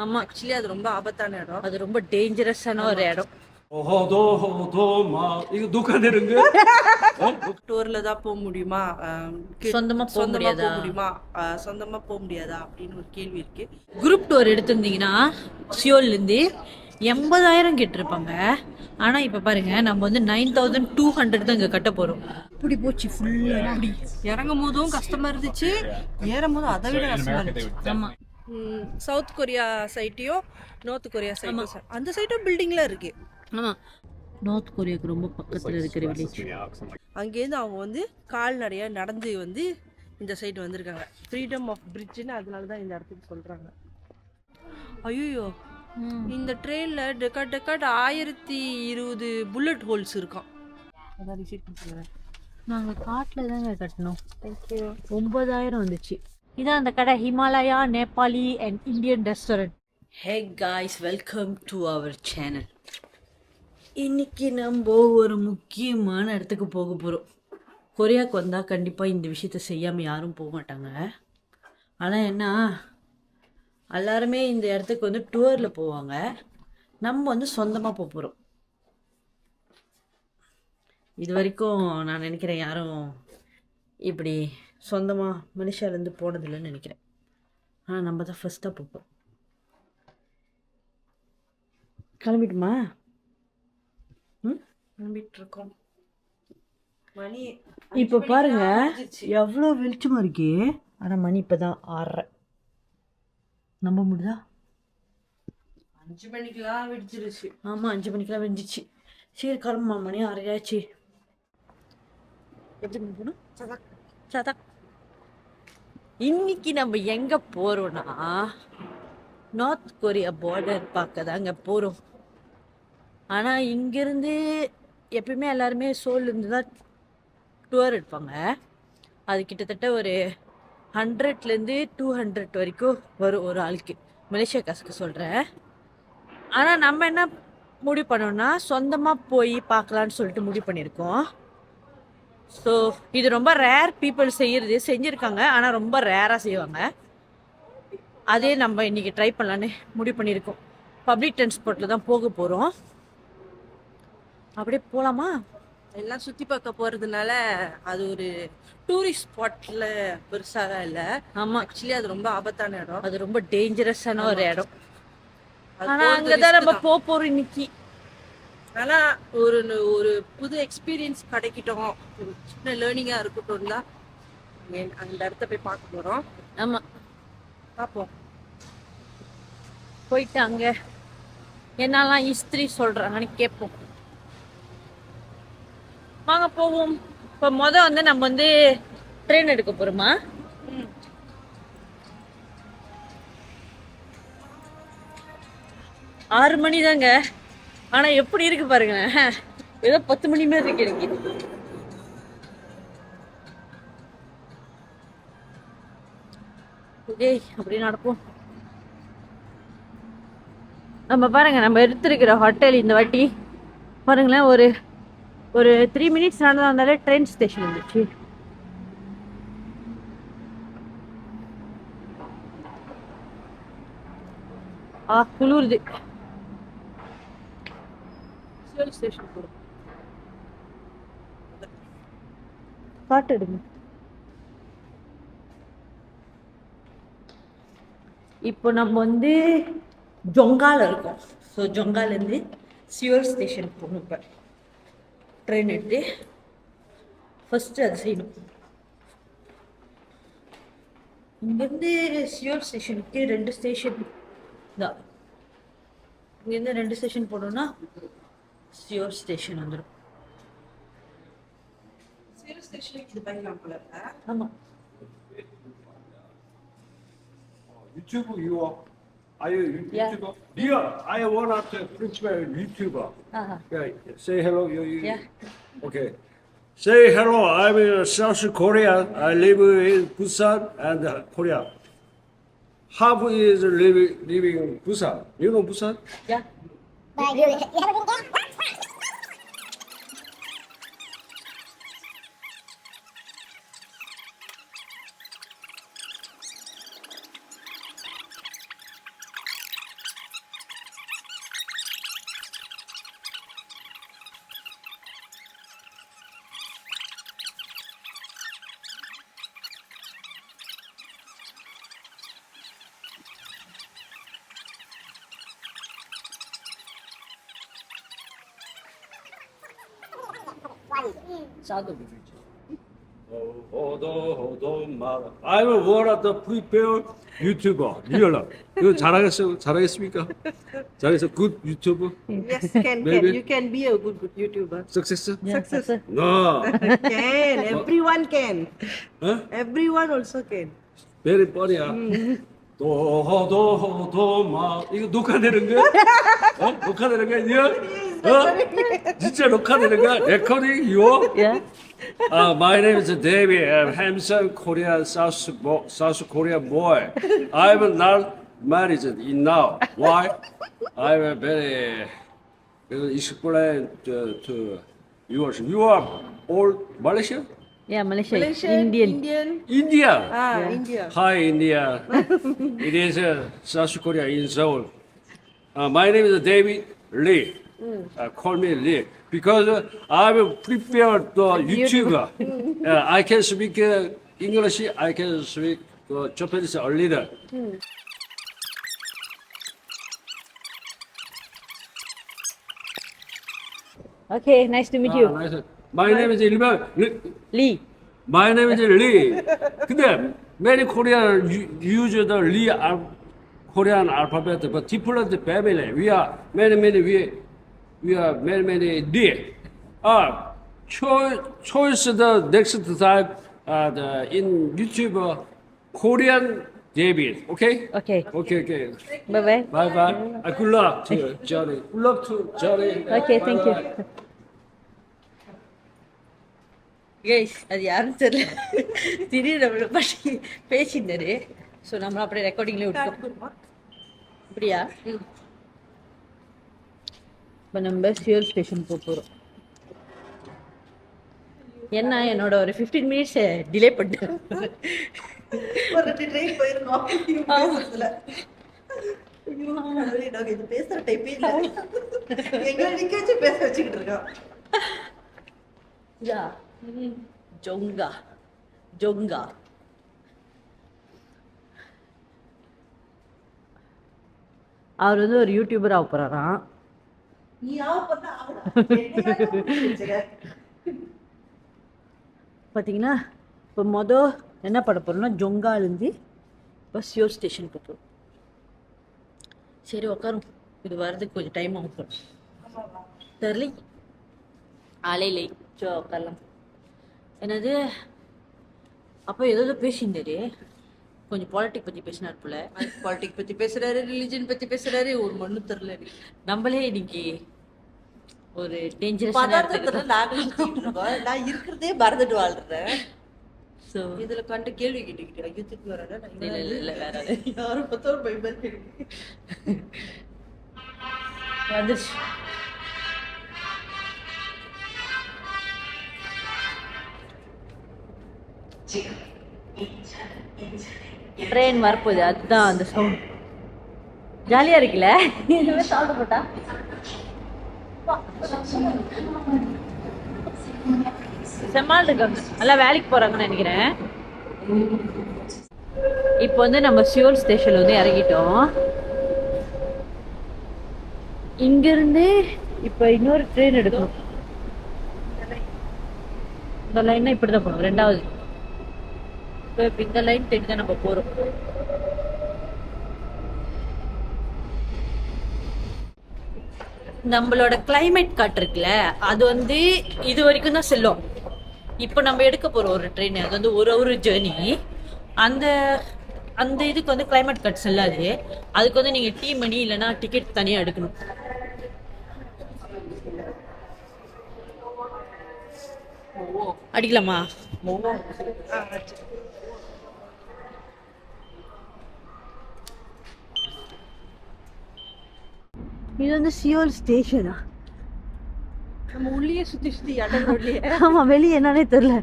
ஆமா, ஆக்சுவலி அது ரொம்ப ஆபத்தான இடம். அது ரொம்ப டேஞ்சரஸான ஒரு இடம். 호도도마 이거 녹화되는 거야? டூர்ல தான் போக முடியுமா? சொந்தமா போக சொந்தமா போக முடியாதா? முடியுமா? சொந்தமா போக முடியாதா அப்படின்னு ஒரு கேள்வி இருக்கு. குரூப் டூர் எடுத்திருந்தீங்கன்னா சியோல்லேருந்து 80,000 கேட்டிருப்பாங்க. ஆனால் இப்போ பாருங்க, நம்ம வந்து 9,200 தான் இங்கே கட்ட போகிறோம். இப்படி போச்சு ஃபுல்லாக. இப்படி இறங்கும் போதும் கஷ்டமா இருந்துச்சு, ஏறும் போதும் அதை விட கஷ்டமா இருந்துச்சு. ஆமாம். சவுத் கொரியா சைட்டையும் நார்த் கொரியா சைட்டும், அந்த சைட்டும் பில்டிங்ல இருக்கு. ஆமாம், நார்த் கொரியாவுக்கு ரொம்ப பக்கத்தில் இருக்கிற வில்லேஜ். அங்கேருந்து அவங்க வந்து கால்நடையாக நடந்து வந்து இந்த சைடு வந்திருக்காங்க. ஃப்ரீடம் ஆஃப் பிரிட்ஜ்னு அதனால தான் இந்த இடத்துக்கு சொல்கிறாங்க. ஐயோ, இந்த ட்ரெயினில் டெக்காட் 1020 புல்லட் ஹோல்ஸ் இருக்கான். அதான் ரிசீட் பண்ணுறேன். நாங்கள் காட்டில் தாங்க கட்டணும். தேங்க்யூ. 9,000 வந்துச்சு. இதான் அந்த கடை, Himalaya Nepali and Indian restaurant. Hey guys, welcome to our channel. இன்னைக்கு நம்ம ஒரு முக்கியமான இடத்துக்கு போக போகிறோம். கொரியாவுக்கு வந்தால் கண்டிப்பாக இந்த விஷயத்த செய்யாமல் யாரும் போக மாட்டாங்க. ஆனால் என்ன, எல்லாருமே இந்த இடத்துக்கு வந்து டூரில் போவாங்க. நம்ம வந்து சொந்தமாக போக போகிறோம். இது வரைக்கும் நான் நினைக்கிறேன் யாரும் இப்படி சொந்தமாக மலேசியாவிலேருந்து போனதில்லைன்னு நினைக்கிறேன். ஆனால் நம்ம தான் ஃபஸ்ட்டாக போகிறோம். கிளம்பிட்டுமா? நம்பிட்டு இருக்கோம். மணி இப்போ பாருங்க எவ்வளோ வெளிச்சமாக இருக்கே. ஆனால் மணி இப்போ தான் 6:30. நம்ப முடியுதா? 5 மணிக்கெல்லாம் விடிச்சிருச்சு. ஆமாம், 5 மணிக்கெல்லாம் வெஞ்சிச்சு. சரி கிளம்புமா, மணி 6:30 ஆச்சு. எப்படி போகணும்? சதக். இன்னைக்கு நம்ம எங்கே போகிறோன்னா, நார்த் கொரியா பார்டர் பார்க்க தாங்க போகிறோம். ஆனால் இங்கேருந்து எப்பயுமே எல்லாருமே சோல்லேருந்து தான் டூர் எடுப்பாங்க. அது கிட்டத்தட்ட ஒரு 100லேருந்து 200 வரைக்கும் வரும் ஒரு ஆளுக்கு, மலேசியா காசுக்கு சொல்கிறேன். ஆனால் நம்ம என்ன முடிவு பண்ணோம்னா, சொந்தமாக போய் பார்க்கலான்னு சொல்லிட்டு முடிவு பண்ணியிருக்கோம். ஸோ இது ரொம்ப ரேர் பீப்புள் செஞ்சுருக்காங்க, ஆனால் ரொம்ப ரேராக செய்வாங்க. அதே நம்ம இன்றைக்கி ட்ரை பண்ணலான்னு முடிவு பண்ணியிருக்கோம். பப்ளிக் டிரான்ஸ்போர்ட்டில் தான் போக போகிறோம். அப்படியே போகலாமா? எல்லாம் சுற்றி பார்க்க போகிறதுனால அது ஒரு டூரிஸ்ட் ஸ்பாட்டில் பெருசாக இல்லை. ஆமாம், ஆக்சுவலி அது ரொம்ப ஆபத்தான இடம். அது ரொம்ப டேஞ்சரஸான ஒரு இடம். அது ஆனால் அங்கே தான் நம்ம போக போகிறோம் இன்னைக்கு. ஆனால் ஒரு ஒரு புது எக்ஸ்பீரியன்ஸ் கிடைக்கட்டும், ஒரு சின்ன லேர்னிங்காக இருக்கட்டும் தான் அந்த இடத்த போய் பார்க்க போகிறோம். ஆமாம், பார்ப்போம். போயிட்டு அங்கே என்னெல்லாம் ஹிஸ்ட்ரி சொல்கிறாங்கன்னு கேட்போம். வாங்க போவோம். இப்போ வந்து நம்ம வந்து ட்ரெயின் எடுக்க போகிறோமா? 6 மணி தாங்க. ஆனால் எப்படி இருக்கு பாருங்க, ஏதோ 10 மணி மாதிரி இருக்கு எனக்கு. ஓகே, அப்படி நடப்போம். நம்ம பாருங்க, நம்ம எடுத்துருக்கிற ஹோட்டல் இந்த வாட்டி பாருங்களேன், ஒரு 3 மினிட்ஸ் நடந்து வந்தாலே ட்ரெயின் ஸ்டேஷன் வந்துச்சு. குளிருது. ஸ்டேஷன் போகிறோம். பாட்டு எடுங்க. இப்போ நம்ம வந்து ஜொங்கால இருக்கோம். ஸோ ஜொங்காலேருந்து சியோல் ஸ்டேஷன் போகணும். இப்போ ட்ரெயின் எடுத்து ஃபஸ்ட்டு அதை செய்யணும். இங்கேருந்து சியோல் ஸ்டேஷனுக்கு 2 ஸ்டேஷன் தான். இங்கேருந்து 2 ஸ்டேஷன் போனோம்னா சியோல் ஸ்டேஷன் வந்துடும். சிறு ஸ்டேஷனுக்கு இது பண்ணலாம் போல. ஆமாம். 유튜브 you are you YouTuber? Yeah, I am one of the principal YouTuber. Yeah, say hello. Yeah. Okay. Say hello. I'm in South Korea. I live in Busan and Korea. Half is living in Busan. You know Busan? Yeah. I'm one of the prepared YouTuber. 리얼라. 이거 잘하겠습니까? 잘해서 good YouTuber? Yes, can. Maybe. You can be a good YouTuber. Success? Success. No. Can. Everyone can. Huh? Everyone also can. Very funny야. 도마 이거 녹화되는 거야? 녹화되는 거야? 이거? 진짜 녹화되는 거야? Recording you? Yeah. My name is David. I'm handsome Korean South Korean boy. I'm not married in now. Why? I'm very explain to viewers. You are all Malaysian? Yeah, Malaysia. Malaysian, Indian. India. India. Hi, India. It is South Korea in Seoul. My name is David Lee. Call me Lee because I'm prepared the YouTuber. I can speak English. I can speak Japanese a little. Okay, nice to meet you. Nice. My name is Lee. My name is Lee. 근데 many Korean use the Lee Korean alphabet, but different family. We are many Lee. Choice the next time in YouTube Korean David. Okay? Okay. Okay. Bye bye. Bye bye. Good luck to Johnny. Good luck to Johnny. Okay, thank you. Bye-bye. Guys அது யாருன்னு தெரியல திடீர்னு நம்மளை பற்றி பேசியிருந்தாரு so நம்மளும் அப்படியே ரெக்கார்டிங்லேயே விட்டோம் அப்படியா இப்போ நம்ம ஃபியூல் ஸ்டேஷன் போகிறோம் என்ன என்னோட ஒரு 15 மினிட்ஸ் டிலே பண்ணிட்டேன் ஒரு 2 ட்ரெயின் போயிருக்கோம் பேசுறதுல நாங்கள் இது பேசுகிற டைப்பே இல்லை எங்களை நிற்க வச்சு பேச வச்சுக்கிட்டு இருக்கோம் யா ஜொங்கா அவர் வந்து ஒரு யூடியூபர் ஆக போகிறாராம் நீ ஆவப்பட்டா பார்த்தீங்கன்னா இப்போ என்ன பண்ண போகிறோம்னா ஜொங்காலேருந்து இப்போ சியோல் ஸ்டேஷன் போகிறோம் சரி உட்காரும் இது வர்றதுக்கு கொஞ்சம் டைம் ஆகும் போகிறோம் தெரியல ஆலையிலை சோ உட்காரலாம் என்னது அப்போ ஏதோ பேசியிருந்தாரு கொஞ்சம் பாலிட்டிக் பற்றி பேசினார் போல பாலிட்டிக் பற்றி பேசுகிறாரு ரிலிஜன் பற்றி பேசுகிறாரு ஒரு மண்ணு தெரில நம்மளே இன்னைக்கு ஒரு டேஞ்சரஸ் பதார்த்தத்துல நான் இருக்கிறதே மறந்துட்டு வாழ்றேன் ஸோ இதுல கண்டு கேள்வி கேட்டுக்கிட்டு ஐயோ திட்டு வரேன் இல்லை வேற யாரும் பத்தோர் பைபர் வந்துருச்சு ட்ரெயின் வரப்போகுது அதுதான் அந்த சவுண்ட் ஜாலியாக இருக்குல்ல இதுவே சாப்பிட போட்டா செம்மாள் இருக்காங்க நல்லா வேலைக்கு போகிறாங்கன்னு நினைக்கிறேன் இப்போ வந்து நம்ம சியோல் ஸ்டேஷனில் வந்து இறங்கிட்டோம் இங்கேருந்து இப்போ இன்னொரு ட்ரெயின் எடுக்கணும் இந்த லைன்னா இப்படி தான் போகணும் ரெண்டாவது இப்போ இந்த லைன் தேடி தான் நம்ம போகிறோம் நம்மளோட கிளைமேட் காட்டுருக்குல்ல அது வந்து இது வரைக்கும் தான் செல்லும் இப்போ நம்ம எடுக்க போகிறோம் ஒரு ட்ரெயின் அது வந்து ஒரு ஜேர்னி அந்த அந்த இதுக்கு வந்து கிளைமேட் கட் செல்லாது அதுக்கு வந்து நீங்கள் டீ மணி இல்லைன்னா டிக்கெட் தனியாக எடுக்கணும் அடிக்கலாமா இது வந்து சியோல் ஸ்டேஷனா நம்ம உள்ளே சுற்றி இடம் ரோட்லயே ஆமாம் வெளியே என்னன்னே தெரில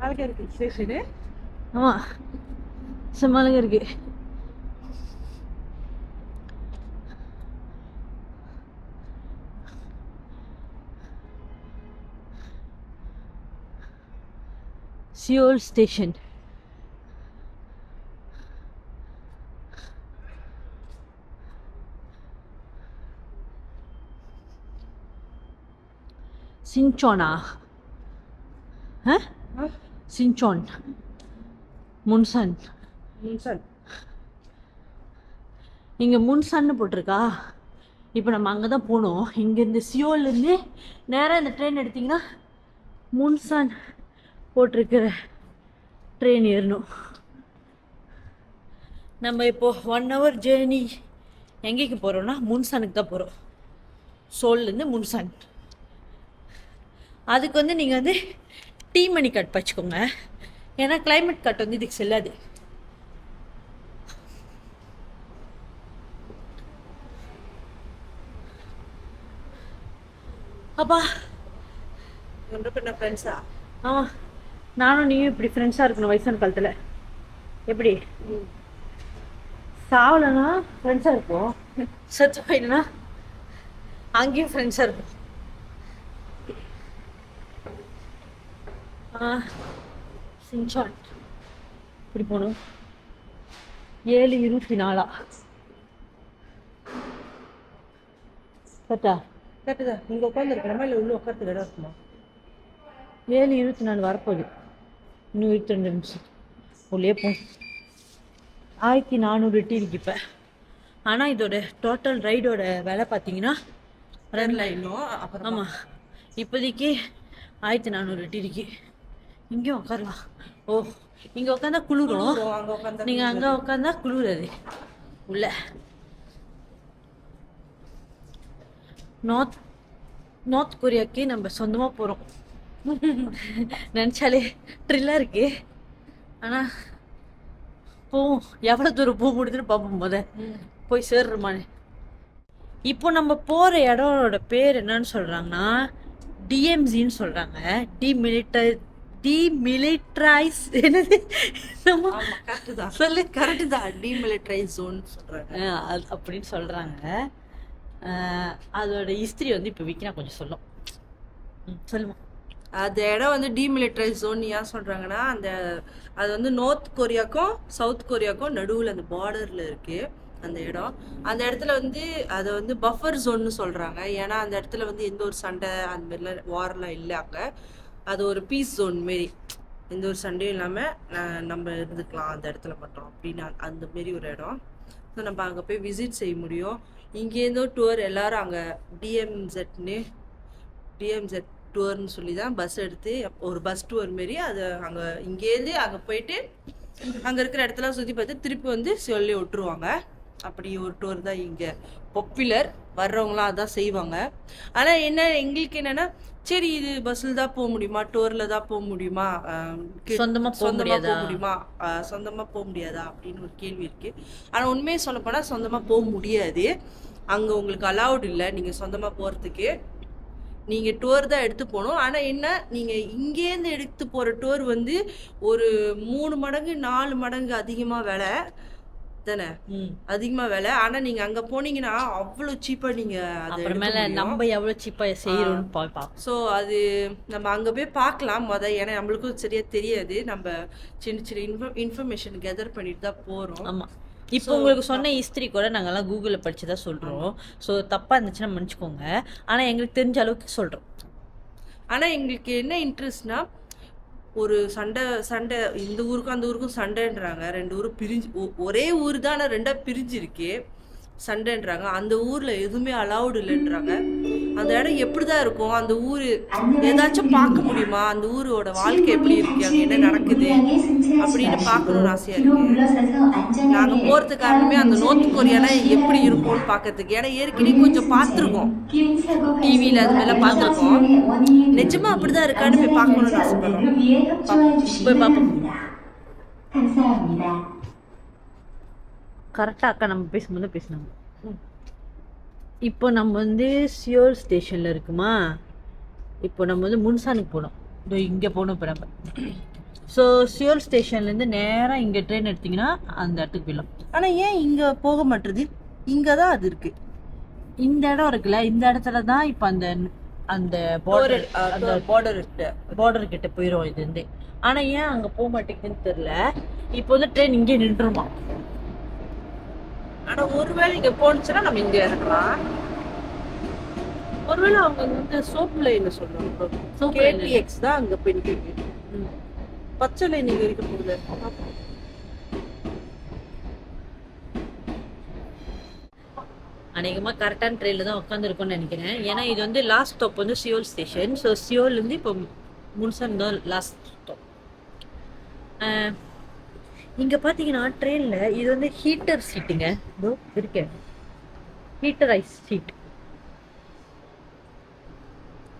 அழகா இருக்கு ஸ்டேஷனு ஆமாம் செம்ம அழகா இருக்கு சியோல் ஸ்டேஷன் சின்சோனா சின்சான் முன்சன். முன்சன். இங்கே முன்சன்னு போட்டிருக்கா. இப்போ நம்ம அங்கே தான் போகணும். இங்கேருந்து சியோல்லேருந்து நேராக இந்த ட்ரெயின் எடுத்திங்கன்னா முன்சான் போட்டிருக்கிற ட்ரெயின் ஏறணும். நம்ம இப்போது 1 hour ஜேர்னி எங்கேக்கு போகிறோன்னா முன்சானுக்கு தான் போகிறோம். சோல்லேருந்து முன்சான். அதுக்கு வந்து நீங்கள் வந்து டீ மணி கட் வச்சுக்கோங்க. ஏன்னா கிளைமேட் கட் வந்து இதுக்கு செல்லாது. அப்பா என்ன ஃப்ரெண்ட்ஸா? ஆமாம், நானும் நீயும் இப்படி ஃப்ரெண்ட்ஸாக இருக்கணும் வயசான காலத்தில். எப்படி சாவலைன்னா ஃப்ரெண்ட்ஸாக இருப்போம், செத்து போயிடுனா அங்கேயும் ஃப்ரெண்ட்ஸாக இருப்போம். சின்சான் இப்படி போகணும். 7:24 கரெக்டா? கரெக்டு தான். நீங்கள் உட்காந்துருக்கணுமா இல்லை உள்ளே உட்காந்துக்கு இடம் இருக்குமா? 7:24 வரப்போகுது. இன்னும் 22 நிமிஷம் உள்ளே போ. 1400 டீ இருக்கு இப்போ. ஆனால் இதோட டோட்டல் ரைடோட விலை பார்த்தீங்கன்னா 2 லைனும் அப்புறம். ஆமாம், இப்போதைக்கு 1400 டீ இருக்கு. இங்கேயும் உட்காரலாம். ஓ, இங்கே உட்காந்தா குளிரும். அங்கே உட்காந்து நீங்கள் அங்கே உட்காந்தா குளிராது. உள்ள நார்த் கொரியாவுக்கு நம்ம சொந்தமாக போகிறோம். நினச்சாலே ட்ரில்லாக இருக்கு. ஆனால் போவோம், எவ்வளோ தூரம் போக முடியுதுன்னு பார்ப்போம். போய் சேர்றோமான்னு. இப்போ நம்ம போகிற இடோட பேர் என்னன்னு சொல்கிறாங்கன்னா டிஎம்சின்னு சொல்கிறாங்க. டிமிலிட்டரைஸ் என்னது கரெக்டு தான். சொல்லு. கரெக்டு தான். டிமிலிட்டரைஸ் ஜோன் சொல்கிறாங்க. அது அப்படின்னு சொல்கிறாங்க. அதோட ஹிஸ்ட்ரி வந்து இப்போ விக்கினா கொஞ்சம் சொல்லும். சொல்லுவோம். அந்த இடம் வந்து டிமிலிட்டரைஸ் ஜோன் ஏன் சொல்கிறாங்கன்னா, அது வந்து நார்த் கொரியாவுக்கும் சவுத் கொரியாவுக்கும் நடுவில் அந்த பார்டரில் இருக்குது அந்த இடம். அந்த இடத்துல வந்து அதை வந்து பஃபர் ஜோன்னு சொல்கிறாங்க. ஏன்னா அந்த இடத்துல வந்து எந்த ஒரு சண்டை அந்த மாதிரிலாம் வாரெலாம் இல்லை. அங்கே அது ஒரு பீஸ் ஜோன் மாரி, எந்த ஒரு சண்டையும் இல்லாமல் நம்ம இருந்துக்கலாம் அந்த இடத்துல மட்டும் அப்படின்னு அந்த மாரி ஒரு இடம். ஸோ நம்ம அங்கே போய் விசிட் செய்ய முடியும். இங்கேருந்தோ டூர் எல்லோரும் அங்கே டிஎம்செட் டூர்னு சொல்லி தான் பஸ் எடுத்து ஒரு பஸ் டூர் மாரி அது அங்கே இங்கேருந்து அங்கே போயிட்டு அங்கே இருக்கிற இடத்துல சுற்றி பார்த்து திருப்பி வந்து சொல்லி விட்டுருவாங்க. அப்படி ஒரு டூர் தான் இங்கே பாப்புலர். வர்றவங்களாம் அதான் செய்வாங்க. ஆனால் என்ன எங்களுக்கு என்னென்னா, சரி இது பஸ்ஸில் தான் போக முடியுமா, டூரில் தான் போக முடியுமா, சொந்தமாக போக முடியுமா, சொந்தமாக போக முடியாதா அப்படின்னு ஒரு கேள்வி இருக்குது. ஆனால் உண்மையை சொல்லப்போனால் சொந்தமாக போக முடியாது. அங்கே உங்களுக்கு அலௌட் இல்லை நீங்கள் சொந்தமாக போகிறதுக்கு. நீங்கள் டூர் தான் எடுத்து போகணும். ஆனால் என்ன, நீங்கள் இங்கேருந்து எடுத்து போகிற டூர் வந்து ஒரு 3 மடங்கு 4 மடங்கு அதிகமாக விலை தானே, அதிகமாக விலை. ஆனால் நீங்கள் அங்கே போனீங்கன்னா அவ்வளோ சீப்பாக நீங்கள் அப்புறமேல நம்ம எவ்வளோ சீப்பாக செய்கிறோம்னு பார்ப்போம். ஸோ அது நம்ம அங்கே போய் பார்க்கலாம் ஏன்னா நம்மளுக்கும் சரியாக தெரியாது. நம்ம சின்ன சின்ன இன்ஃபர்மேஷன் கெதர் பண்ணிட்டு தான் போகிறோம். ஆமாம். இப்போ உங்களுக்கு சொன்ன ஹிஸ்ட்ரி கூட நாங்கள்லாம் கூகுளில் படித்து தான் சொல்கிறோம். ஸோ தப்பாக இருந்துச்சுன்னா மன்னிச்சுக்கோங்க. ஆனால் எங்களுக்கு தெரிஞ்ச அளவுக்கு சொல்கிறோம். ஆனால் எங்களுக்கு என்ன இன்ட்ரெஸ்ட்னா, ஒரு சண்டை இந்த ஊருக்கும் அந்த ஊருக்கும் சண்டைன்றாங்க. 2 ஊரும் பிரிஞ்சு ஒரே ஊர் தான், ஆனால் 2ஆக பிரிஞ்சிருக்கு சண்டைன்றாங்க. அந்த ஊரில் எதுவுமே அலௌடு இல்லைன்றாங்க. அந்த இடம் எப்படி தான் இருக்கும், அந்த ஊர் ஏதாச்சும் பார்க்க முடியுமா, அந்த ஊரோட வாழ்க்கை எப்படி இருக்கு, அங்கே என்ன நடக்குது அப்படின்னு பார்க்கணும்னு ஆசையாக இருக்குது. நாங்கள் போகிறதுக்கு காரணமே அந்த நார்த் கொரியானா எப்படி இருக்கும்னு பார்க்கறதுக்கு. ஏன்னா ஏற்கனவே கொஞ்சம் பார்த்துருக்கோம், டிவியில் அது மாதிரிலாம் பார்த்துருக்கோம். நிஜமாக அப்படி தான் இருக்கான்னு போய் பார்க்கணும்னு ஆசைப்படுறோம். போய் பார்ப்போம். கரெக்டாக அக்கா நம்ம பேசும்போது பேசினாங்க. இப்போ நம்ம வந்து சியோல் ஸ்டேஷனில் இருக்குமா. இப்போ நம்ம வந்து முன்சானுக்கு போகணும். இதோ இங்கே போகணும் இப்போ நம்ம. ஸோ சியோல் ஸ்டேஷன்லேருந்து நேராக இங்கே ட்ரெயின் எடுத்திங்கன்னா அந்த இடத்துக்கு போயிடலாம். ஆனால் ஏன் இங்கே போக மாட்டுறது? இங்கே தான் அது இருக்குது. இந்த இடம் இருக்குல்ல, இந்த இடத்துல தான் இப்போ அந்த பார்டர் கிட்ட போயிடும் இது வந்து. ஆனால் ஏன் அங்கே போக மாட்டேங்குதுன்னு தெரில. இப்போ வந்து ட்ரெயின் இங்கே நின்றுமா. ஆனால் ஒருவேளை இங்கே போனுச்சுன்னா நம்ம இங்கே இறக்கலாம். ஒருவேளை அவங்க வந்து சோப் லைன் சொல்றாங்க. Soap line இல்ல. கேடிஎக்ஸ் தான் அங்க போயிட்டு இருக்கு. பச்சை லைன் இங்க இருக்க போகுது. அநேகமாக கரெக்டான ட்ரெயினில் தான் உட்காந்துருக்கோன்னு நினைக்கிறேன். ஏன்னா இது வந்து லாஸ்ட் ஸ்டாப் வந்து சியோல் ஸ்டேஷன். ஸோ சியோல்லேருந்து இப்போ முன்சன் தான் லாஸ்ட் ஸ்டாப். இங்கே பார்த்தீங்கன்னா ட்ரெயினில் இது வந்து ஹீட்டர் சீட்டுங்க. இதோ இருக்கேன், ஹீட்டர் ஐஸ் சீட்.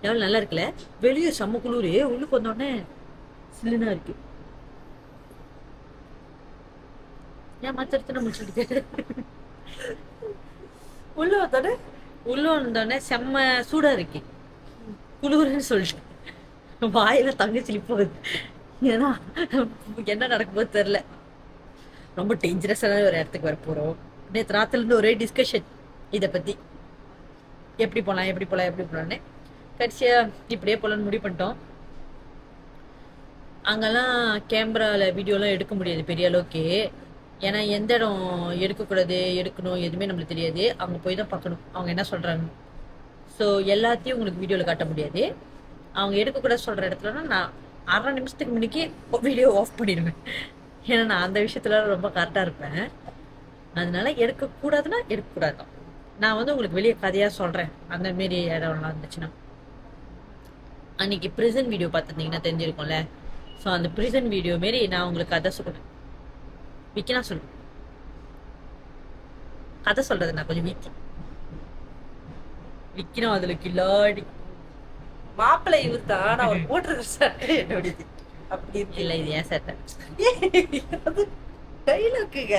எவ்வளோ நல்லா இருக்குல்ல. வெளியே செம்ம குளிர், உள்ளுக்கு வந்தோடனே சில்லுனா இருக்கு. ஏன் மற்ற முடிச்சுட்டு உள்ள வந்தானே உள்ள வந்தோடனே செம்ம சூடா இருக்கு, குளிர்னு சொல்லிட்டு வாயில தங்கச்சிலி போகுது. ஏன்னா என்ன நடக்க போது தெரியல. ரொம்ப டேஞ்சரஸான ஒரு இடத்துக்கு வர போறோம். நேற்று ராத்திரில இருந்து ஒரே டிஸ்கஷன் இதை பத்தி, எப்படி போலாம்னு. கடைசியா இப்படியே போலான்னு முடிவு பண்ணிட்டோம். அங்கெல்லாம் கேமரால வீடியோலாம் எடுக்க முடியாது பெரிய அளவுக்கு. ஏன்னா எந்த இடம் எடுக்கக்கூடாது, எடுக்கணும் எதுவுமே நம்மளுக்கு தெரியாது. அவங்க போய் தான் பார்க்கணும் அவங்க என்ன சொல்கிறாங்க. ஸோ எல்லாத்தையும் உங்களுக்கு வீடியோவில் காட்ட முடியாது. அவங்க எடுக்கக்கூடாது சொல்கிற இடத்துலனா நான் 1/2 நிமிஷத்துக்கு முன்னாடி வீடியோ ஆஃப் பண்ணிடுவேன். ஏன்னா நான் அந்த விஷயத்துல ரொம்ப கரெக்டாக இருப்பேன். அதனால எடுக்கக்கூடாதுன்னா எடுக்கக்கூடாது தான். நான் வந்து உங்களுக்கு வெளியே கதையாக சொல்கிறேன் அந்த மாரி இடம்லாம் இருந்துச்சுன்னா. அன்றைக்கி ப்ரிசன் வீடியோ பார்த்துருந்தீங்கன்னா தெரிஞ்சிருக்கோம்ல. ஸோ அந்த ப்ரிசன் வீடியோ மாரி நான் உங்களுக்கு கதை சொல்லுவேன். விக்கினா சொல்லு, கதை சொல்றது நான் கொஞ்சம் விக்கணும் அதுல கில்லாடி. மாப்பிள்ளை இவர் தான், நான் அவர் போட்டிருக்க சட்டை என்னோடது அப்படி இருக்கு. இல்ல இது ஏன் சட்டை, அது டைலாக்குங்க.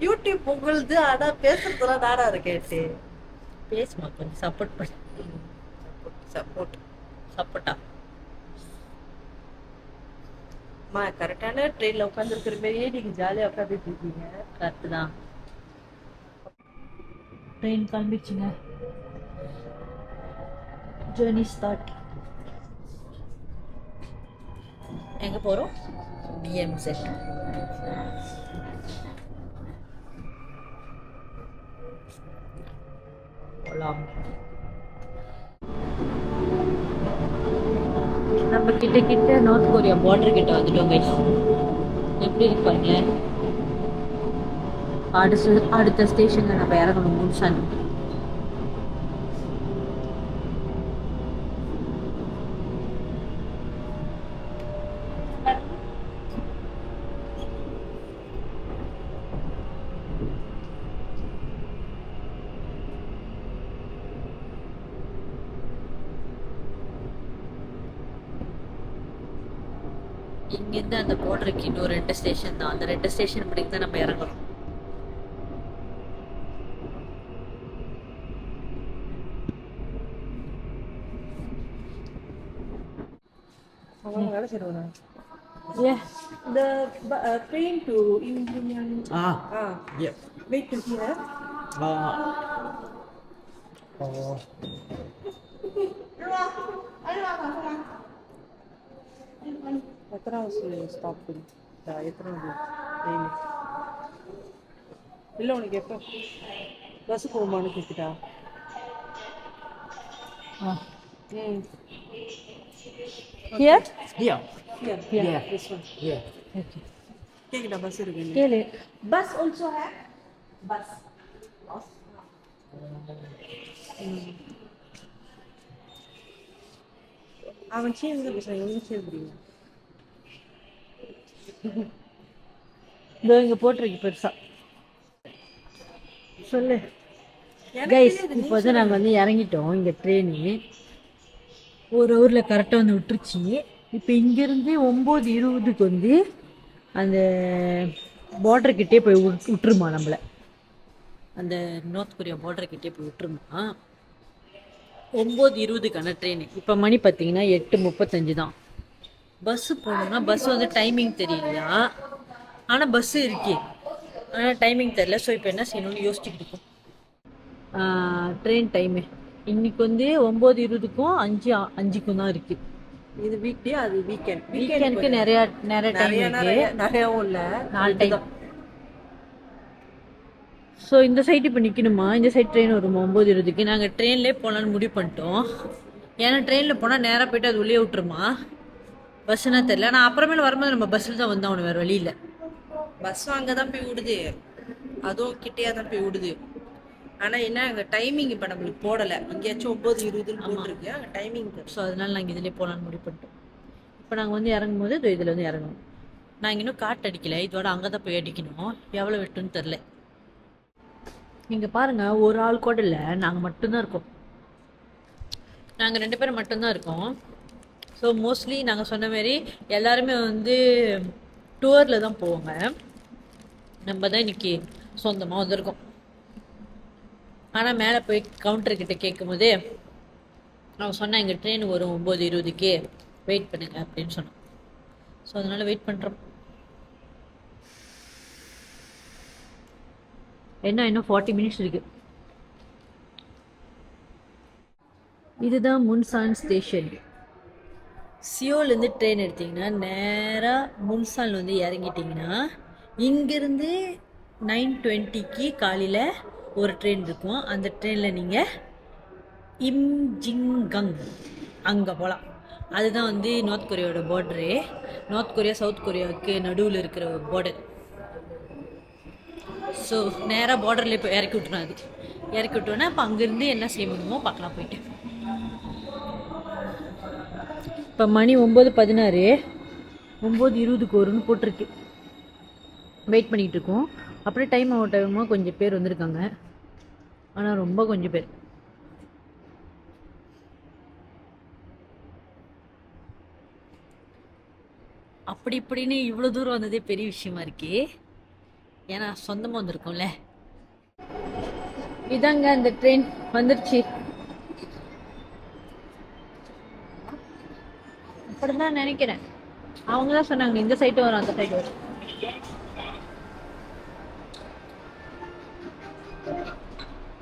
யூடியூப் உங்களுது, ஆனா பேசுறதுலாம் நானா இருக்கேன். பேசுமா கொஞ்சம் சப்போர்ட் பண்ண. சப்போர்ட்டா அம்மா கரெக்டான ட்ரெயின்ல உட்காந்துருக்கிற மாதிரியே நீங்க ஜாலியா உட்காந்துட்டு இருக்கீங்க. கரெக்டு தான். ட்ரெயின் கிளம்பிடுச்சுங்க. Journey start. எங்க போறோம்? டிஎம்செட். போலாம். நம்ம கிட்ட நார்த் கொரியா பார்டர் கிட்ட வந்துட்டோம் கைஸ். எப்படி இருப்பாங்க. அடுத்த ஸ்டேஷன்ல நம்ம இறங்கணும், முன்சன். இங்கிருந்து அந்த பார்டருக்கு இன்னும் 2 ஸ்டேஷன் தான். அந்த 2 ஸ்டேஷன் படிக்கு தான் நம்ம இறங்குறோம். அவங்க வேலை செய்யறவங்க. Yeah. The train to Indian. Yep. Wait to here. எத்தனாவது ஸ்டாப் எத்தனாவது ட்ரெயின்? இல்லை உனக்கு எப்போ பஸ் போகுமான்னு கேட்குதா? Here? Here. Here. This one. Yeah. Okay. கேக்குதா பஸ் இருக்கு? கேளு. Bus also have bus. அவன் சேர்ந்து பேசுறான், இவங்க சேர்ந்துறீங்க. இதோ இங்க போட்டிருக்கு பெருசா. சொல்லு கைஸ். இப்போ வந்து நாங்கள் வந்து இறங்கிட்டோம். இங்கே ட்ரெயினு ஒரு ஹவரில் கரெக்டாக வந்து விட்டுருச்சு. இப்போ இங்கேருந்து 9:20க்கு வந்து அந்த பார்டர்கிட்டே போய் விட்டுருமா நம்மளை. அந்த நார்த் கொரியா பார்டர்கிட்டே போய் விட்டுருமா. 9:20க்கான ட்ரெயின். இப்போ மணி பார்த்தீங்கன்னா 8:35 தான். பஸ்ஸு போகணுன்னா பஸ் வந்து டைமிங் தெரியலையா, ஆனால் பஸ்ஸு இருக்கே, ஆனால் டைமிங் தெரியல. ஸோ இப்போ என்ன செய்யணும்னு யோசிச்சுக்கிட்டு இருக்கோம். ட்ரெயின் டைமு இன்னைக்கு வந்து 9:20க்கும் 5:05க்கும் தான் இருக்குது. இது வீக் டே, அது வீக்கெண்ட். வீக்கெண்டுக்கு நிறைய டைம் இருக்கு. நிறையாவும் இல்லை, 4 டைம். ஸோ இந்த சைடு இப்போ நிற்கணுமா, இந்த சைடு ட்ரெயின் வருமா 9:20க்கு. நாங்கள் ட்ரெயின்லேயே போகலான்னு முடிவு பண்ணிட்டோம். ஏன்னா ட்ரெயினில் போனால் நேராக போயிட்டு அது உள்ளே விட்டுருமா, பஸ்ஸுன்னா தெரில. ஆனால் அப்புறமேல வரும்போது நம்ம பஸ்ஸில் தான் வந்தோம், அவனு வேறு வழி இல்லை. பஸ்ஸும் அங்கே தான் போய் விடுது, அதுவும் கிட்டேயா தான் போய் விடுது. ஆனால் என்ன அங்கே டைமிங் இப்போ நம்மளுக்கு போடலை. எங்கேயாச்சும் 9:20ன்னு போட்டிருக்கு, அங்கே டைமிங். ஸோ அதனால நாங்கள் இதிலே போகலான்னு முடிவு பண்ணிட்டோம். இப்போ நாங்கள் வந்து இறங்கும் போது இது இதில் வந்து இறங்கணும். நாங்கள் இன்னும் காட்டு அடிக்கலை, இதோட அங்கே தான் போய் அடிக்கணும். எவ்வளோ வெட்டுன்னு தெரில. நீங்கள் பாருங்கள், ஒரு ஆள் கூட இல்லை, நாங்கள் மட்டும்தான் இருக்கோம். நாங்கள் 2 பேரும் மட்டும்தான் இருக்கோம். ஸோ மோஸ்ட்லி நாங்கள் சொன்ன மாரி எல்லாருமே வந்து டூரில் தான் போவாங்க. நம்ம தான் இன்னைக்கு சொந்தமாக வந்திருக்கோம். ஆனால் மேலே போய் கவுண்டர்கிட்ட கேட்கும் போதே அவன் சொன்னான், எங்கள் ட்ரெயின் வரும் 9:20க்கு, வெயிட் பண்ணுங்க அப்படின்னு சொன்னான். ஸோ அதனால் வெயிட் பண்ணுறோம். இன்னும் 40 மினிட்ஸ் இருக்கு. இதுதான் முன்சான் ஸ்டேஷன். சியோலேருந்து ட்ரெயின் எடுத்திங்கன்னா நேராக முன்சான் வந்து இறங்கிட்டிங்கன்னா இங்கேருந்து 9:20க்கு காலையில் ஒரு ட்ரெயின் இருக்கும். அந்த ட்ரெயினில் நீங்கள் இம்ஜிங்கங் அங்கே போகலாம். அதுதான் வந்து நார்த் கொரியாவோட பார்டரு. நார்த் கொரியா சவுத் கொரியாவுக்கு நடுவில் இருக்கிற பார்டர். ஸோ நேராக பார்டர்லேயே போய் இறக்கி விட்டுரும். அது இறக்கி விட்டோன்னா இப்போ அங்கேருந்து என்ன செய்ய முடியுமோ பார்க்கலாம் போயிட்டு. இப்போ மணி 9:16, 9:20க்கு வரும்னு போட்டிருக்கு. வெயிட் பண்ணிகிட்டு இருக்கோம். அப்படியே டைம் ஆகட்டமாக கொஞ்சம் பேர் வந்திருக்காங்க, ஆனால் ரொம்ப கொஞ்சம் பேர். அப்படி இப்படின்னு இவ்வளோ தூரம் வந்ததே பெரிய விஷயமா இருக்கே, ஏன்னா சொந்தமாக வந்திருக்கோம்ல. இதாங்க அந்த ட்ரெயின் வந்துருச்சு. அப்படிதான் நினைக்கிறேன். அவங்க தான் சொன்னாங்க இந்த சைடு வரும் அந்த சைடு வரும்.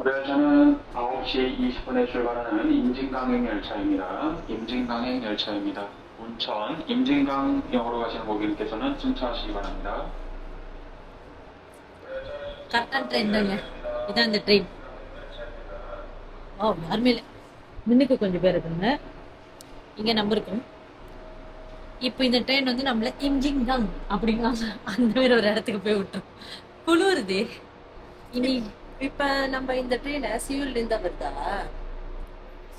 우회전은 9시 20분에 출발하는 임진강행 열차입니다. 임진강행 열차입니다. 운천 임진강역으로 가시는 고객님께서는 승차하시기 바랍니다. கரெக்டான ட்ரெயின் தாங்க, இதான் இந்த ட்ரெயின். ஓ யாருமே இல்லை, முன்னுக்கு கொஞ்சம் பேர் இருக்காங்க, இங்கே நம்ம இருக்கோம். இப்போ இந்த ட்ரெயின் வந்து நம்மள இம்ஜிங்காங் அப்படிங்க அந்த மாதிரி ஒரு இடத்துக்கு போய் விட்டுரும். குளிருது. இனி இப்போ நம்ம இந்த ட்ரெயினை சியூல்லேருந்து தான் வருதா?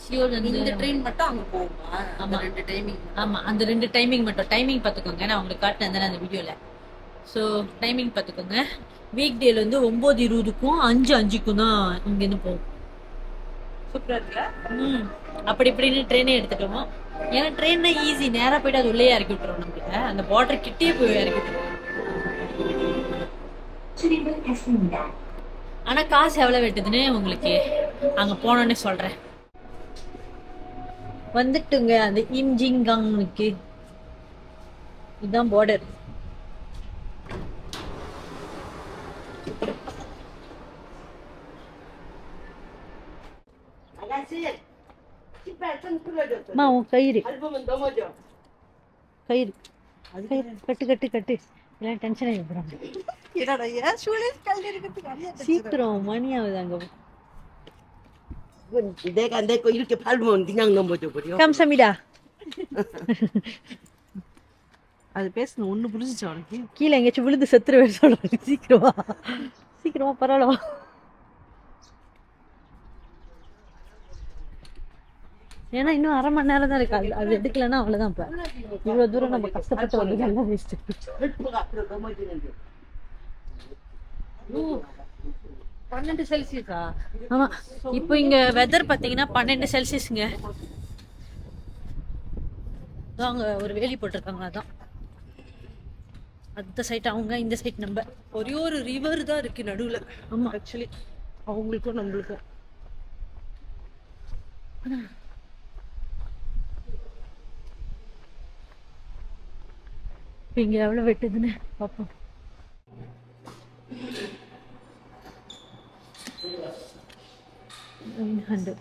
சியோல் இந்த ட்ரெயின் மட்டும் அங்கே போகுமா? ஆமா. 2 டைமிங். ஆமாம், அந்த 2 டைமிங் மட்டும். டைமிங் பார்த்துக்கோங்க, நான் உங்களுக்கு காட்டினேன் தானே அந்த வீடியோவில். ஸோ டைமிங் பார்த்துக்கோங்க. வீக் டேல வந்து 9:20க்கும் 5:05க்கும் தான் இங்கேருந்து போகும். சூப்பராக இருக்குல்ல? அப்படி இப்படின்னு ட்ரெயினே எடுத்துட்டோம். ஏன்னா ட்ரெயின்னா ஈஸி, நேராக போயிட்டு அது உள்ளே இறக்கி விட்டுரும். நம்மளுக்கு அந்த பார்டர் கிட்டே போய் இறக்கி விட்டுரும். ஆனால் காசு எவ்வளோ வெட்டுதுன்னு உங்களுக்கு அங்கே போனோன்னே சொல்கிறேன். வந்துட்டுங்க அந்த இம்ஜிங்காங்னுக்கு. இதுதான் பார்டர். அம்மா உன் கயிறு கயிறு கயிறு கட்டு கட்டு கட்டு, எல்லாம் டென்ஷன் ஆகி போகிறாங்க. சீக்கிரம் மணி ஆகுது அங்கே. 내가 내 거 이렇게 밟으면 그냥 넘어져 버려. கம்சமிடா. அது பேசணும் ஒன்று புரிஞ்சிச்சு அவனுக்கு. கீழே எங்கேயாச்சும் விழுந்து செத்துருவேன்னு சொல்கிறாங்க. சீக்கிரமா சீக்கிரமா பரவாயில்ல. ஏன்னா இன்னும் 1/2 மணி நேரம் தான் இருக்கு. அது எடுக்கலன்னா அவ்வளோதான். இப்போ இவ்வளோ தூரம் நம்ம கஷ்டப்பட்டு வந்து எல்லாம் வேஸ்ட்டு. 헬프가 앞으로 넘어지는데. 12 செல்சியஸா? ஆமாம், இப்போ இங்கே வெதர் பார்த்தீங்கன்னா 12 செல்சியஸுங்க. அங்கே ஒரு வேலி போட்டிருக்காங்க, அதான் அந்த சைட் அவங்க, இந்த சைட் நம்ம. ஒரே ஒரு ரிவர் தான் இருக்கு நடுவில். ஆமாம், ஆக்சுவலி அவங்களுக்கும் நம்மளுக்கும். இப்போ இங்கே எவ்வளோ வெட்டுதுன்னு பார்ப்போம். $900.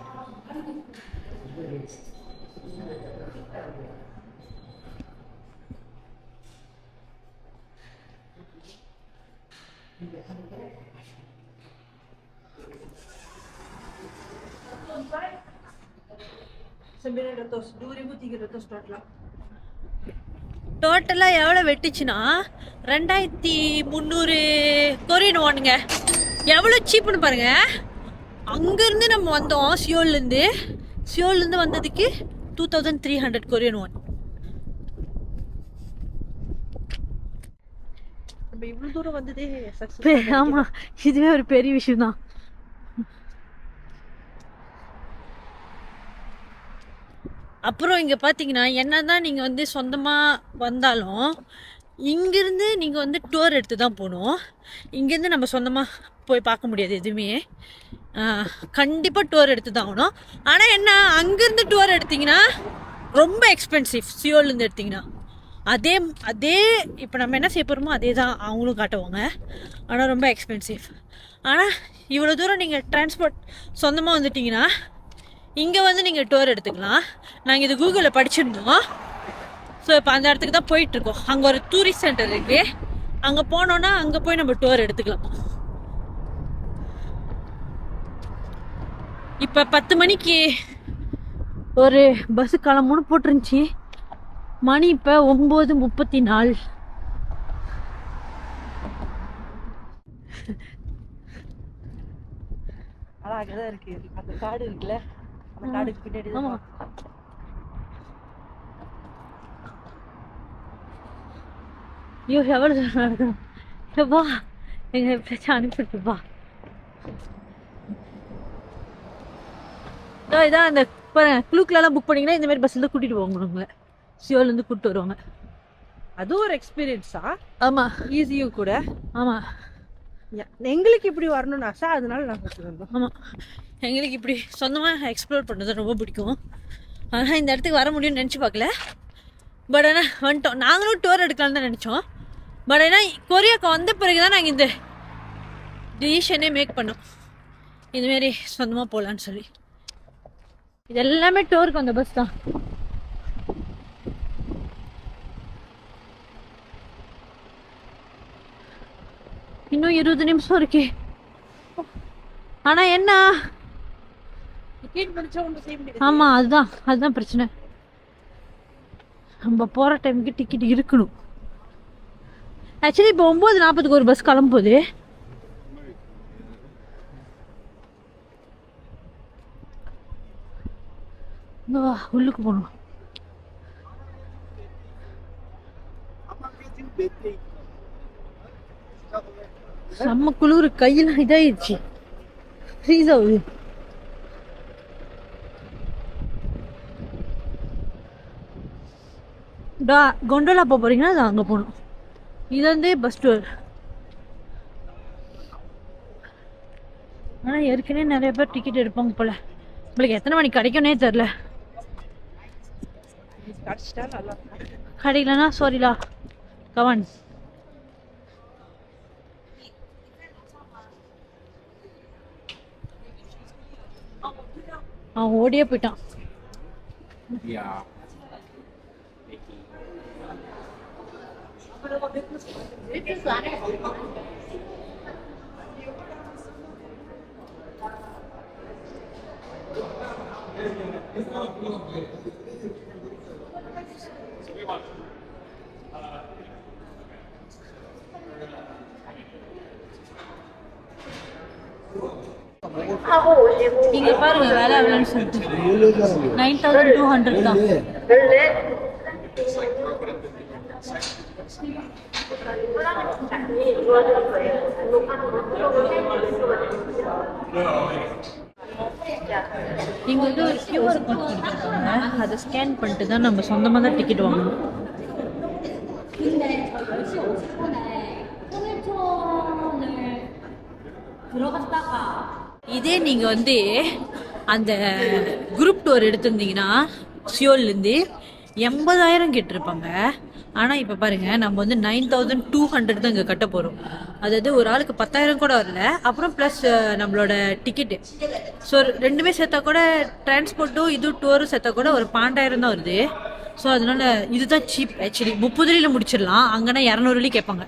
900 total. டோட்டலாக எவ்வளோ வெட்டுச்சுன்னா 2300 கொரியன் வானுங்க. எவ்வளோ சீப்புன்னு பாருங்க. அங்கேருந்து நம்ம வந்தோம் சியோல்லேருந்து வந்ததுக்கு 2300 கொரியன் வான். நம்ம இவ்வளவு தூரம் வந்ததே சக்சஸ். ஆமா, இதுவே ஒரு பெரிய விஷயம் தான். அப்புறம் இங்கே பார்த்தீங்கன்னா என்னதான் நீங்கள் வந்து சொந்தமாக வந்தாலும் இங்கேருந்து நீங்கள் வந்து டூர் எடுத்து தான் போகணும். இங்கேருந்து நம்ம சொந்தமாக போய் பார்க்க முடியாது எதுவுமே. கண்டிப்பாக டூர் எடுத்து தான் ஆகணும். ஆனால் என்ன, அங்கேருந்து டூர் எடுத்திங்கன்னா ரொம்ப எக்ஸ்பென்சிவ். சியோல்லேருந்து எடுத்திங்கன்னா அதே இப்போ நம்ம என்ன செய்ய போகிறோமோ அதே தான் அவங்களும் காட்டுவாங்க. ஆனால் ரொம்ப எக்ஸ்பென்சிவ். ஆனால் இவ்வளோ தூரம் நீங்கள் டிரான்ஸ்போர்ட் சொந்தமாக வந்துட்டிங்கன்னா இங்கே வந்து நீங்கள் டூர் எடுத்துக்கலாம். நாங்கள் இது கூகுளில் படிச்சிருந்தோம். ஸோ இப்போ அந்த இடத்துக்கு தான் போயிட்டுருக்கோம். அங்கே ஒரு டூரிஸ்ட் சென்டர் இருக்குது. அங்கே போனோன்னா அங்கே போய் நம்ம டூர் எடுத்துக்கலாம். இப்போ 10 மணிக்கு ஒரு பஸ்ஸு கிளம்புன்னு போட்டிருந்துச்சி. மணி இப்போ 9:34. அழகாதான் இருக்கு. அந்த காடு இருக்குல்ல, அந்த காடுக்கு பின்னாடி தான். ஆமா, ஐயோ எவ்வளோ தூரம் நடக்கணும். எப்பா எங்க எப்படியாச்சும் அனுப்பிட்டுப்பா. இதான் அந்த குழுக்கெல்லாம் புக் பண்ணிங்கன்னா இந்த மாதிரி பஸ்ஸில் தான் கூட்டிகிட்டு போவாங்க. உங்களை சியோலேருந்து கூப்பிட்டு வருவாங்க. அதுவும் ஒரு எக்ஸ்பீரியன்ஸா? ஆமாம், ஈஸியும் கூட. ஆமாம். எங்களுக்கு இப்படி வரணும்னு ஆசை, அதனால நாங்கள் வந்தோம். ஆமாம், எங்களுக்கு இப்படி சொந்தமாக எக்ஸ்ப்ளோர் பண்ணுறது ரொம்ப பிடிக்கும். ஆனால் இந்த இடத்துக்கு வர முடியும்னு நினச்சி பார்க்கல. பட் ஆனால் வந்துட்டோம். நாங்களும் டூர் எடுக்கலான்னு தான் நினச்சோம். பட் ஆனால் கொரியாவுக்கு வந்த பிறகு தான் நாங்கள் இந்த டிசிஷனே மேக் பண்ணோம். இதுமாரி சொந்தமாக போகலான்னு சொல்லி. இது எல்லாமே டூருக்கு வந்த பஸ் தான். இன்னும் 20 நிமிஷம் இருக்கே. ஆனால் என்ன, டிக்கெட் முடிச்சா ஒன்றும் செய்ய முடியாது. ஆமாம், அதுதான் பிரச்சனை. நம்ம போகிற டைமுக்கு டிக்கெட் இருக்கணும். ஆக்சுவலி இப்போ 9:40 ஒரு பஸ் கிளம்புது. உள்ளுக்கு போகணும். செம்ம குளிர், கையெல்லாம் இதாயிடுச்சு, ஃப்ரீஸ் ஆகுது. கொண்டோலா போக போறீங்கன்னா அது அங்கே போகணும். இது வந்து பஸ் டூர். ஆனால் ஏற்கனவே நிறைய பேர் டிக்கெட் எடுப்பாங்க போல. உங்களுக்கு எத்தனை மணிக்கு கிடைக்கும்னே தெரில. கிடைச்சிட்டா நல்லா இருக்கும். கிடைக்கலன்னா சாரிலா கவான். அவன் ஓடியே போயிட்டான். இங்க பாருங்க வேலை எவ்வளோன்னு சொல்லிட்டு 9200 தான். இங்க வந்து ஒரு QR கோட் கொடுத்துருக்காங்க. அதை ஸ்கேன் பண்ணிட்டு தான் நம்ம சொந்தமாக தான் டிக்கெட் வாங்கணும். இதே நீங்கள் வந்து அந்த குரூப் டூர் எடுத்திருந்தீங்கன்னா சியோல்லேருந்து 80,000 கேட்டிருப்பாங்க. ஆனால் இப்போ பாருங்கள், நம்ம வந்து 9200 தான் இங்கே கட்ட போகிறோம். அதாவது ஒரு ஆளுக்கு 10,000 கூட வரல. அப்புறம் ப்ளஸ் நம்மளோட டிக்கெட்டு. ஸோ ரெண்டுமே சேர்த்தா கூட, டிரான்ஸ்போர்ட்டும் இது டூரும் சேர்த்தா கூட ஒரு 12,000 தான் வருது. ஸோ அதனால இதுதான் சீப். ஆக்சுவலி 30 முடிச்சிடலாம். அங்கன்னா 200 கேட்பாங்க.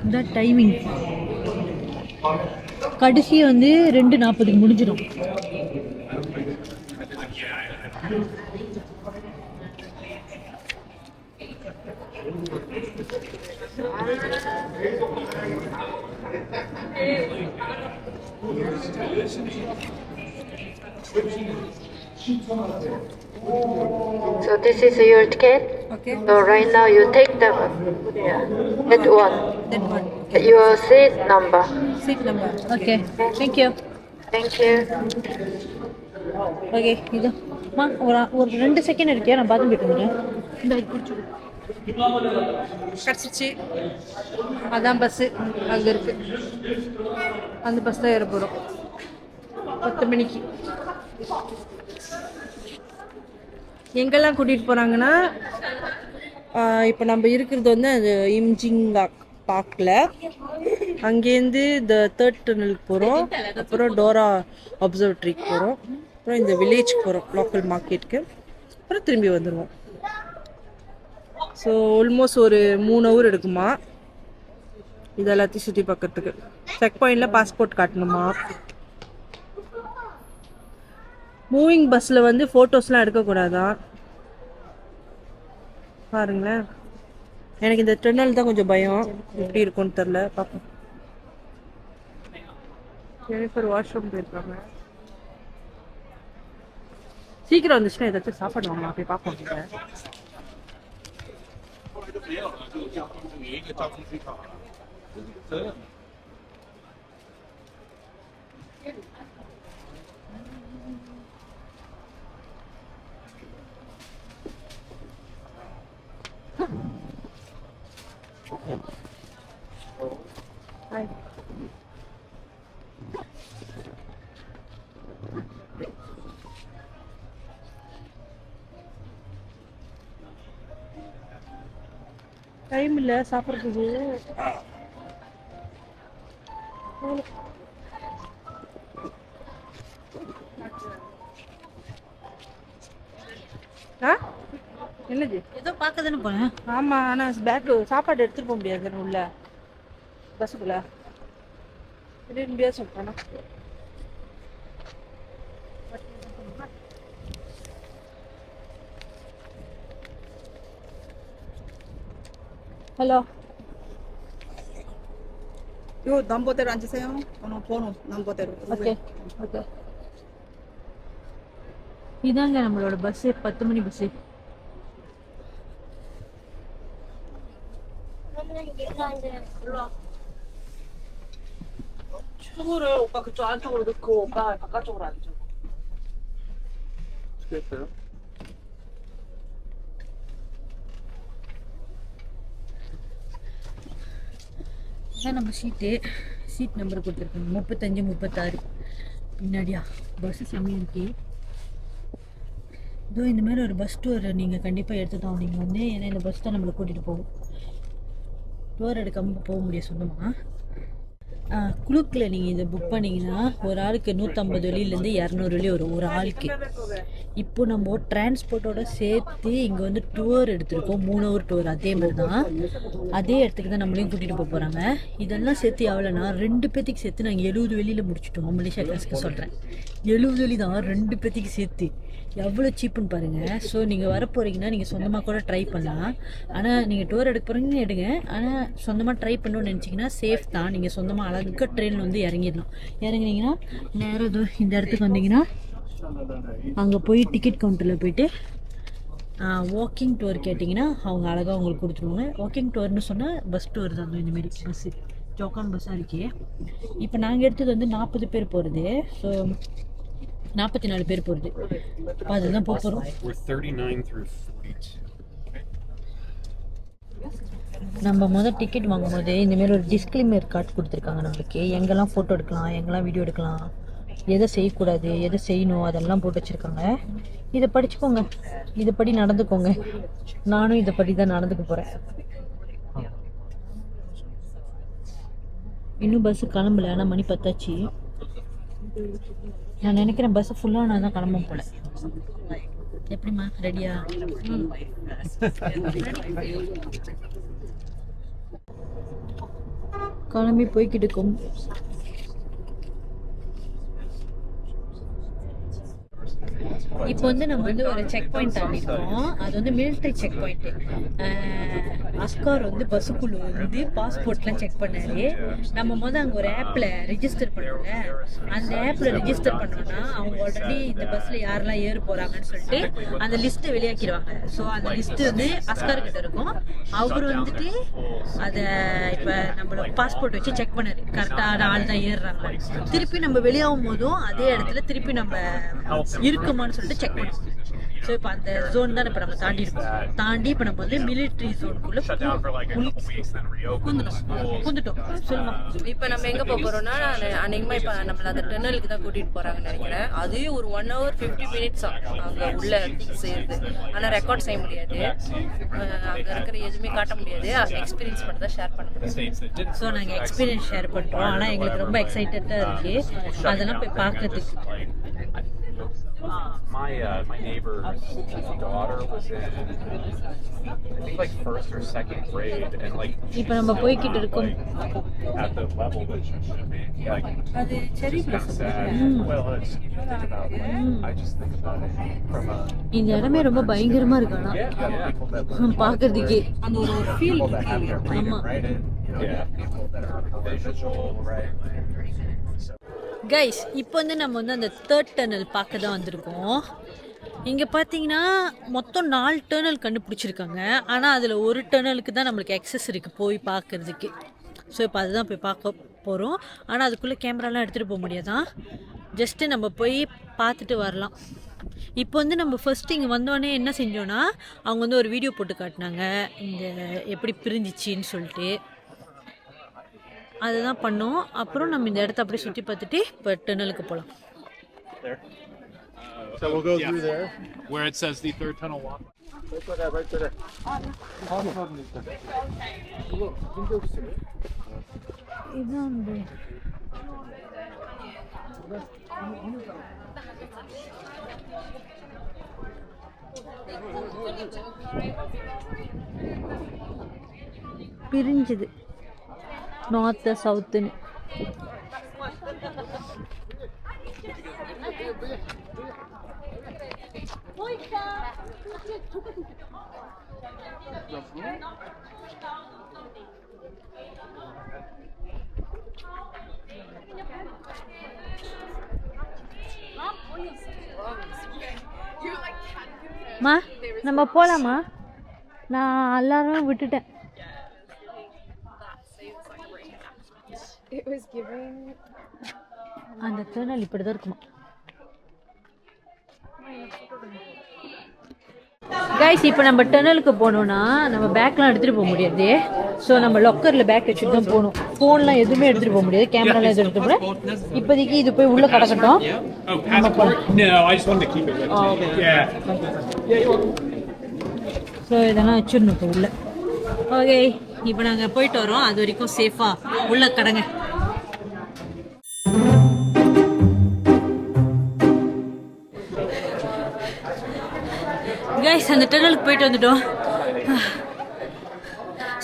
இந்த டைமிங் கடைசி வந்து 2:40 முடிஞ்சிடும். So this is your ticket. Okay. So right now you take the that one. That one. Your seat number. Seat number. Okay, thank you. Thank you. Okay, இதுமா ஒரு 2 செகண்ட் இருக்கே, நான் பாத்ரூம் போயிட்டு வந்துடுறேன். கிடச்சிச்சு. அதான் பஸ்ஸு அங்கே இருக்கு. அந்த பஸ் தான் ஏற போகிறோம் 10 மணிக்கு. எங்கெல்லாம் கூட்டிகிட்டு போகிறாங்கன்னா, இப்போ நம்ம இருக்கிறது வந்து அது இம்ஜிங்காக் பார்க்கில். அங்கேருந்து இந்த 3rd டனலுக்கு போகிறோம். அப்புறம் டோரா அப்சர்வட்ரிக்கு போகிறோம். அப்புறம் இந்த வில்லேஜ்க்கு போகிறோம், லோக்கல் மார்க்கெட்டுக்கு. அப்புறம் திரும்பி வந்துடுவோம். ஸோ ஆல்மோஸ்ட் ஒரு 3 ஹவர் எடுக்குமா இது எல்லாத்தையும் சுற்றி பார்க்கறதுக்கு. செக் பாயிண்டில் பாஸ்போர்ட் காட்டணுமா. மூவிங் பஸ்ஸில் வந்து ஃபோட்டோஸ்லாம் எடுக்கக்கூடாதான் பாருங்களேன். எனக்கு இந்த டனல் தான் கொஞ்சம் பயம், எப்படி இருக்கும்னு தெரில, பார்ப்போம். எனக்கு ஒரு வாஷ்ரூம் போயிருக்காங்க. சீக்கிரம் வந்துச்சுன்னா ஏதாச்சும் சாப்பாடு வாங்கலாம், போய் பார்ப்போம். டைம் இல்லை சாப்பிட்றதுக்கு. என்னது ஏதோ பார்க்க தானே போனேன். ஆமாம், ஆனால் பேக்கு சாப்பாடு எடுத்துகிட்டு போக முடியாது உள்ள பஸ்ஸுக்குள்ள. முடியாது சொல்லிட்டேன்னா. ஹலோ, 요 넘버대로 앉으세요. 번호 넘버대로. Okay okay. இதாங்க நம்மளோட பஸ்ஸு, 10 மணி பஸ்ஸு. 초를 오빠 그쪽 안쪽으로 넣고 오빠 바깥쪽으로 앉아. 됐어요? இதான் நம்ம சீட் நம்பர் கொடுத்துருக்கோங்க, 35, 36. பின்னாடியா பஸ்ஸு செம்மையாக இருக்கு. இதோ இந்த மாதிரி ஒரு பஸ் டூர் நீங்கள் கண்டிப்பாக எடுத்துட்டோம். நீங்கள் வந்து ஏன்னா இந்த பஸ் தான் நம்மளை கூட்டிகிட்டு போகும். டூர் எடுக்காமல் போக முடியும் சொந்தமாக. குழுக்கில் நீங்கள் இதை புக் பண்ணிங்கன்னா ஒரு ஆளுக்கு 150 வெளியிலேருந்து 200 வெளியே வரும் ஒரு ஆளுக்கு. இப்போ நம்ம டிரான்ஸ்போர்ட்டோட சேர்த்து இங்கே வந்து டூர் எடுத்திருக்கோம், 3 ஹவர் டூர். அதே மாதிரி தான் அதே இடத்துக்கு தான் நம்மளையும் கூட்டிகிட்டு போக போகிறாங்க. இதெல்லாம் சேர்த்து எவ்வளோனா 2 பேத்துக்கு சேர்த்து நாங்கள் 70 வெளியில் முடிச்சிட்டோம். மலேசியா கிளாஸ்க்கு சொல்கிறேன், 70 வெளி தான் 2 பேத்துக்கு சேர்த்து. எவ்வளோ சீப்புன்னு பாருங்கள். ஸோ நீங்கள் வர போகிறீங்கன்னா நீங்கள் சொந்தமாக கூட ட்ரை பண்ணலாம். ஆனால் நீங்கள் டூர் எடுக்க போகிறீங்கன்னு எடுங்க. ஆனால் சொந்தமாக ட்ரை பண்ணணும்னு நினச்சிங்கன்னா சேஃப் தான். நீங்கள் சொந்தமாக அழகாக ட்ரெயினில் வந்து இறங்கிடலாம். இறங்குனீங்கன்னா நேராக இந்த இடத்துக்கு வந்தீங்கன்னா அங்கே போய் டிக்கெட் கவுண்டரில் போயிட்டு வாக்கிங் டூர் கேட்டிங்கன்னா அவங்க அழகாக உங்களுக்கு கொடுத்துருவாங்க. வாக்கிங் டூர்னு சொன்னால் பஸ் டூர் தான். இந்தமாரி பஸ்ஸு ஜோக்கான் பஸ்ஸாக இருக்கே. இப்போ நாங்கள் எடுத்தது வந்து 40 பேர் போகிறது. ஸோ 44 பேர் போகிறது. அதுதான் போக போகிறோம். நம்ம டிக்கெட் வாங்கும்போது இந்தமாரி ஒரு டிஸ்க்ளைமர் கார்டு கொடுத்துருக்காங்க நம்மளுக்கு. எங்கெல்லாம் ஃபோட்டோ எடுக்கலாம், எங்கெல்லாம் வீடியோ எடுக்கலாம், எதை செய்யக்கூடாது, எதை செய்யணும், அதெல்லாம் போட்டு வச்சுருக்காங்க. இதை படிச்சுக்கோங்க, இதைப்படி நடந்துக்கோங்க. நானும் இதைப்படி தான் நடந்துக்க போகிறேன். இன்னும் பஸ்ஸு கிளம்பல, ஆனால் மணி 10 ஆச்சு. நான் நினைக்கிறேன் பஸ்ஸு ஃபுல்லாக நான் தான் கிளம்ப போல. எப்படிம்மா, ரெடியா? கிளம்பி போய்கிட்டு இருக்கோம். இப்போ வந்து நம்ம வந்து ஒரு செக் பாயிண்ட் தாண்டிருக்கோம். அது வந்து மிலிட்ரி செக் பாயிண்ட்டு. அஸ்கார் வந்து பஸ்ஸுக்குள்ள வந்து பாஸ்போர்ட்லாம் செக் பண்ணாரு. நம்ம அங்கே ஒரு ஆப்பில் ரெஜிஸ்டர் பண்ணோம்ல, அந்த ஆப்பில் ரெஜிஸ்டர் பண்ணோம்னா அவங்க ஆல்ரெடி இந்த பஸ்ஸில் யாரெல்லாம் ஏற போகிறாங்கன்னு சொல்லிட்டு அந்த லிஸ்ட்டை வெளியாக்கிடுவாங்க. ஸோ அந்த லிஸ்ட்டு வந்து அஸ்கார் கிட்ட இருக்கும். அவர் வந்துட்டு அதை இப்போ நம்மளோட பாஸ்போர்ட் வச்சு செக் பண்ணாரு, கரெக்டான ஆள் தான் ஏறுறாங்க. திருப்பி நம்ம வெளியாகும் போதும் அதே இடத்துல திருப்பி நம்ம இருக்குமான்னு சொல்லிட்டு செக் பண்ணுவோம். ஸோ இப்போ அந்த ஜோன் தான் இப்போ நம்ம தாண்டி இருக்கோம். தாண்டி இப்போ நம்ம வந்து மிலிட்ரி ஜோனுக்குள்ள புந்துட்டோம். சொல்லுமா, இப்போ நம்ம எங்கே போக போகிறோம்னா, அநேகமாக இப்போ நம்மள அந்த டென்னலுக்கு தான் கூட்டிகிட்டு போகிறாங்கன்னு நினைக்கிறேன். அதே ஒரு 1 hour 50 minutes அங்கே உள்ள திங்ஸ் செய்யுது. ஆனால் ரெக்கார்ட் செய்ய முடியாது, அங்கே இருக்கிற எதுவுமே காட்ட முடியாது. எக்ஸ்பீரியன்ஸ் மட்டும் தான் ஷேர் பண்ண முடியும். ஸோ நாங்கள் எக்ஸ்பீரியன்ஸ் ஷேர் பண்ணுறோம். ஆனால் எங்களுக்கு ரொம்ப எக்ஸைட்டடாக இருக்குது அதெல்லாம் போய் பார்க்கறதுக்கு. My neighbor's daughter was in, I think, like 1st or 2nd grade, and like இப்போ நம்ம போய்கிட்டு இருக்கோம். at the level that she should be. Like, அது செரி kind of sad. Well, it's think about it. I just think about it from a இந்த இடமே ரொம்ப பயங்கரமா இருக்கு. ஆனா people that பார்க்கறதுக்கே அந்த ஒரு feel that have their read ஆமா. and write it. People that are visual, right? Guys, இப்போ வந்து நம்ம வந்து அந்த 3rd டனல் பார்க்க தான் வந்திருக்கோம். இங்கே பார்த்தீங்கன்னா மொத்தம் 4 டனல் கண்டுபிடிச்சிருக்காங்க. ஆனால் அதில் ஒரு டனலுக்கு தான் நம்மளுக்கு எக்ஸஸ் இருக்குது போய் பார்க்குறதுக்கு. ஸோ இப்போ அதுதான் போய் பார்க்க போகிறோம். ஆனால் அதுக்குள்ளே கேமராலாம் எடுத்துகிட்டு போக முடியாதான், ஜஸ்ட்டு நம்ம போய் பார்த்துட்டு வரலாம். இப்போ வந்து நம்ம ஃபஸ்ட்டு இங்கே வந்தோடனே என்ன செஞ்சோன்னா, அவங்க வந்து ஒரு வீடியோ போட்டு காட்டினாங்க இந்த எப்படி பிரிஞ்சிச்சின்னு சொல்லிட்டு. அதுதான் பண்ணோம். அப்புறம் நம்ம இந்த இடத்த அப்படியே சுற்றி பார்த்துட்டு இப்போ டனலுக்கு போகலாம். So we'll go through there, where it says the 3rd tunnel walk. Right there. இதுதான் பிரிஞ்சுது நார்த்து சவுத்துன்னு. மா, நம்ம போகலாமா? நான் எல்லாரும் விட்டுட்டேன். அந்த டனல் இப்படி தான் இருக்குமா கைஸ்? இப்போ நம்ம டனலுக்கு போனோம்னா நம்ம பேக்லாம் எடுத்துகிட்டு போக முடியாது. ஸோ நம்ம லொக்கரில் பேக் வச்சுட்டு தான் போகணும். ஃபோன்லாம் எதுவுமே எடுத்துகிட்டு போக முடியாது, கேமராலாம் எதுவும் எடுத்துகிட்டு போகிறேன். இப்போதைக்கு இது போய் உள்ளே கிடக்கட்டும். நம்ம போகலாம். ஸோ இதெல்லாம் வச்சிடணும் இப்போ உள்ள. ஓகே, இப்போ நாங்கள் போயிட்டு வரோம். அது வரைக்கும் சேஃபாக உள்ள கடங்க. கைஸ், அந்த டனலுக்கு போயிட்டு வந்துட்டோம்.